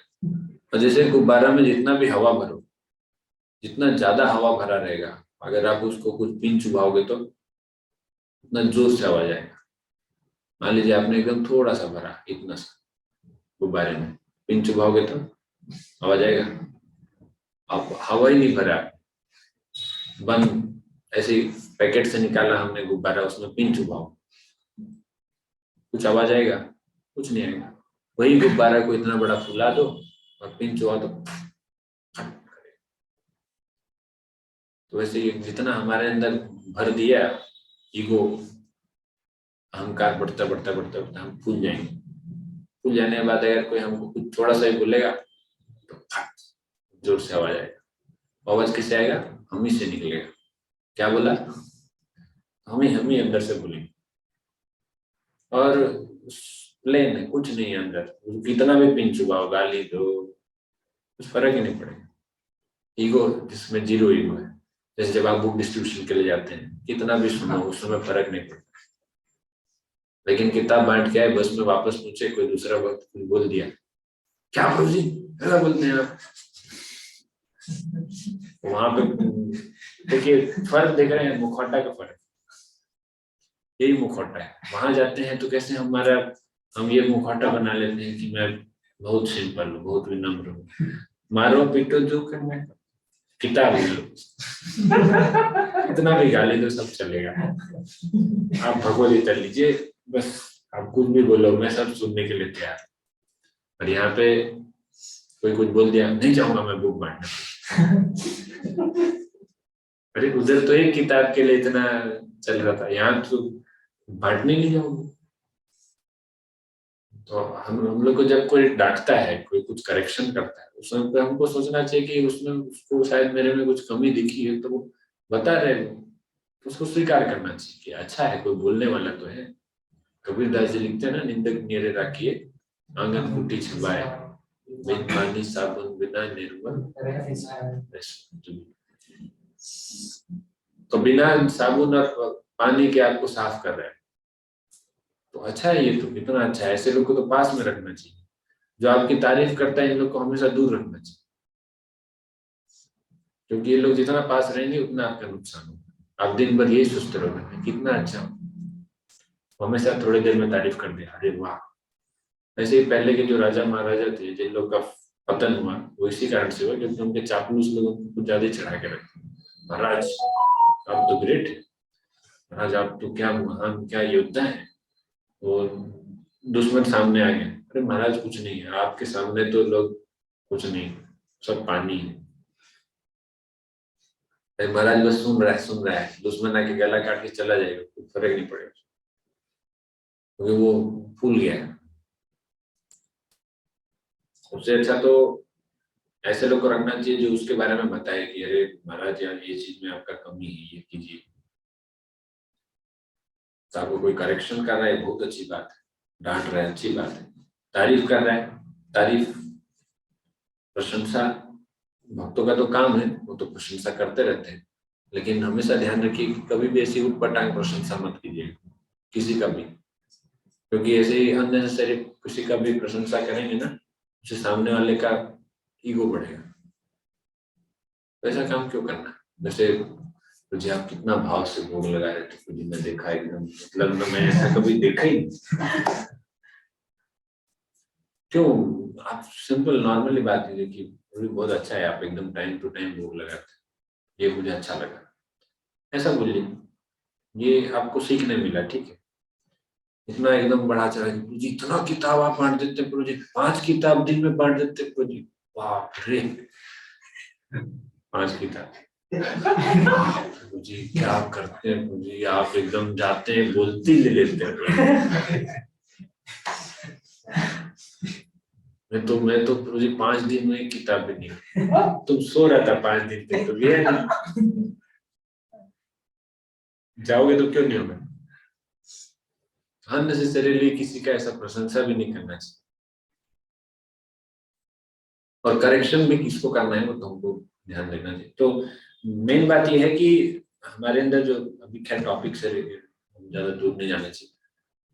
और जैसे गुब्बारा में जितना भी हवा भरो, जितना ज्यादा हवा भरा रहेगा, अगर आप उसको कुछ पिन चुभाओगे तो उतना जोर से आवाज आएगा। मान लीजिए आपने एकदम थोड़ा सा भरा, इतना सा गुब्बारे में, पिन चुभाओगे तो आवाज आएगा? आप हवा ही नहीं भरा, बंद ऐसे पैकेट से निकाला हमने गुब्बारा, उसमें पिन चुभाओ, कुछ आवाज आएगा? कुछ नहीं आएगा। वही गुब्बारा को इतना बड़ा फुला दो और पिन चुभाओ तो वैसे ये जितना हमारे अंदर भर दिया ईगो, अहंकार बढ़ता बढ़ता बढ़ता बढ़ता हम फूल जाएंगे। फूल जाने के बाद अगर कोई हमको कुछ थोड़ा सा ही बोलेगा तो जोर से आवाज आएगा। आवाज किससे आएगा? हम ही से निकलेगा। क्या बोला? हम ही अंदर से बोलेंगे। और प्लेन है, कुछ नहीं है अंदर, कितना भी पिन चुभाओ, गाली दो, कुछ फर्क ही नहीं पड़ेगा। ईगो जिसमें जीरो ईगो है। जैसे जब आप बुक डिस्ट्रीब्यूशन के लिए जाते हैं, कितना भी सुनो उस समय फर्क नहीं पड़ता, लेकिन किताब बांट के आए, बस में वापस पूछे, कोई दूसरा वक्त कुछ बोल दिया, क्या प्रभु जी ऐसा बोलते हैं आप? वहां पे देखिए फर्क देख रहे हैं, मुखौटा का फर्क, यही मुखौटा है। वहां जाते हैं तो कैसे हम ये मुखौटा बना लेते हैं कि मैं बहुत सिंपल हूँ, बहुत विनम्र हूँ। मारो पीटो जो करना है, किताब लो, इतना भी गाली दो सब चलेगा। आप भगवद गीता लीजिए, बस आप कुछ भी बोलो मैं सब सुनने के लिए तैयार। और यहाँ पे कोई कुछ बोल दिया, नहीं जाऊंगा मैं बुक बांटने। अरे उधर तो एक किताब के लिए इतना चल रहा था, यहाँ तो बांटने नहीं जाऊंगा। तो हम लोग को जब कोई डांटता है, कोई कुछ करेक्शन करता है, उस समय पे हमको सोचना चाहिए कि उसमें उसको शायद मेरे में कुछ कमी दिखी है, तो वो बता रहे हैं, तो उसको स्वीकार करना चाहिए कि अच्छा है, कोई बोलने वाला तो है। कबीरदास जी लिखते हैं ना, निंदक नियरे राखिए आंगन कुटी छिपाए, बिन पानी साबुन बिना निर्मल। तो बिना साबुन और पानी के आपको साफ कर रहे हैं, तो अच्छा है, ये तो कितना अच्छा है। ऐसे लोग को तो पास में रखना चाहिए। जो आपकी तारीफ करता है, इन लोग को हमेशा दूर रखना चाहिए, क्योंकि ये लोग जितना पास रहेंगे उतना आपका नुकसान होगा। आप दिन भर यही सोचते रहोगे कितना अच्छा हो, हमेशा थोड़ी देर में तारीफ कर दिया, अरे वाह। ऐसे ही पहले के जो राजा महाराजा थे, जिन लोग का पतन हुआ, वो इसी कारण से हुआ क्योंकि उनके चापलूस लोग उनको कुछ ज्यादा चढ़ा के रखे। महाराज आप तो ग्रेट है, महाराज आप तो क्या महान, क्या योद्धा है। और दुश्मन सामने आ गए, अरे महाराज कुछ नहीं है, आपके सामने तो लोग कुछ नहीं, सब पानी है। अरे महाराज बस सुन रहा है, दुश्मन आके गला काट के चला जाएगा, कुछ फर्क नहीं पड़ेगा, क्योंकि वो फूल गया है। उससे अच्छा तो ऐसे लोग को रखना चाहिए जो उसके बारे में बताए कि अरे महाराज यार ये चीज में आपका कमी है, ये कीजिए। तो आपको कोई करेक्शन कर रहा है, बहुत अच्छी बात है, डांट रहा है, अच्छी बात है, तारीफ कर रहा है, तारीफ प्रशंसा भक्तों का तो काम है, वो तो प्रशंसा करते रहते हैं। लेकिन हमेशा ध्यान रखिए कि कभी भी ऐसी उटपटांग प्रशंसा मत कीजिए किसी का भी, क्योंकि ऐसे ही अननेसेसरी किसी का भी प्रशंसा करेंगे ना, उससे सामने वाले का ईगो बढ़ेगा। ऐसा काम क्यों करना? जैसे मुझे आप कितना भाव से भोग लगा रहे थे, मुझे मैं देखा एकदम, मतलब ना मैं ऐसा कभी देखा ही नहीं। क्यों? आप सिंपल नॉर्मली बात कीजिए कि बहुत अच्छा है, आप एकदम टाइम टू टाइम भोग लगाते, ये मुझे अच्छा लगा, ऐसा बोलिए। ये आपको सीखने मिला, ठीक है। इतना एकदम बढ़ा चढ़ा के प्रभु जी इतना किताब आप बांट देते, प्रभु जी 5 किताब दिन में बांट देते, प्रभु जी बाप रे 5 किताब। प्रभु जी क्या करते हैं प्रभु जी, आप एकदम जाते हैं बोलती ले लेते हैं। मैं तो प्रभु जी 5 दिन में किताब भी नहीं, तुम सो रहा था 5 दिन तक तो ये नहीं। जाओगे तो क्यों नहीं होगा। अननेसेसरीली किसी का ऐसा प्रशंसा भी नहीं करना चाहिए, और करेक्शन भी किसको करना है वो तुमको ध्यान देना चाहिए। तो मेन बात ये है कि हमारे अंदर जो अभी खैर टॉपिक से हम ज्यादा दूर नहीं जाना चाहिए।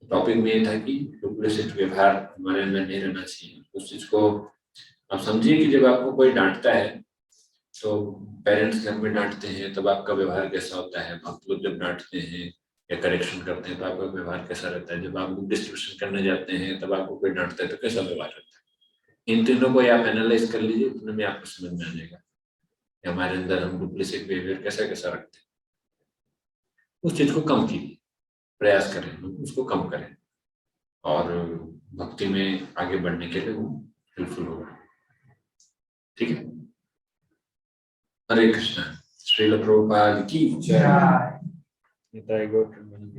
टॉपिक में ये था कि डुप्लिसिट व्यवहार हमारे अंदर नहीं रहना चाहिए। उस चीज को आप समझिए कि जब आपको कोई डांटता है, तो पेरेंट्स घर में डांटते हैं तब आपका व्यवहार कैसा होता है, आप लोग जब डांटते हैं या करेक्शन करते हैं तो आपका व्यवहार कैसा रहता है, जब आप बुक डिस्ट्रीब्यूशन करने जाते हैं तब आपको कोई डांटता है तो कैसा व्यवहार रहता है। इन तीनों को आप एनालाइज कर लीजिए, इतने में आपको समझ में आ जाएगा कि हमारे अंदर हम डुप्लिसिट बिहेवियर कैसा कैसा रखते हैं। उस चीज को कम कीजिए, प्रयास करें उसको कम करें, और भक्ति में आगे बढ़ने के लिए वो हेल्पफुल होगा। ठीक है, हरे कृष्णा। श्रील प्रभुपाद की जय। निताई गौर प्रेमानंद।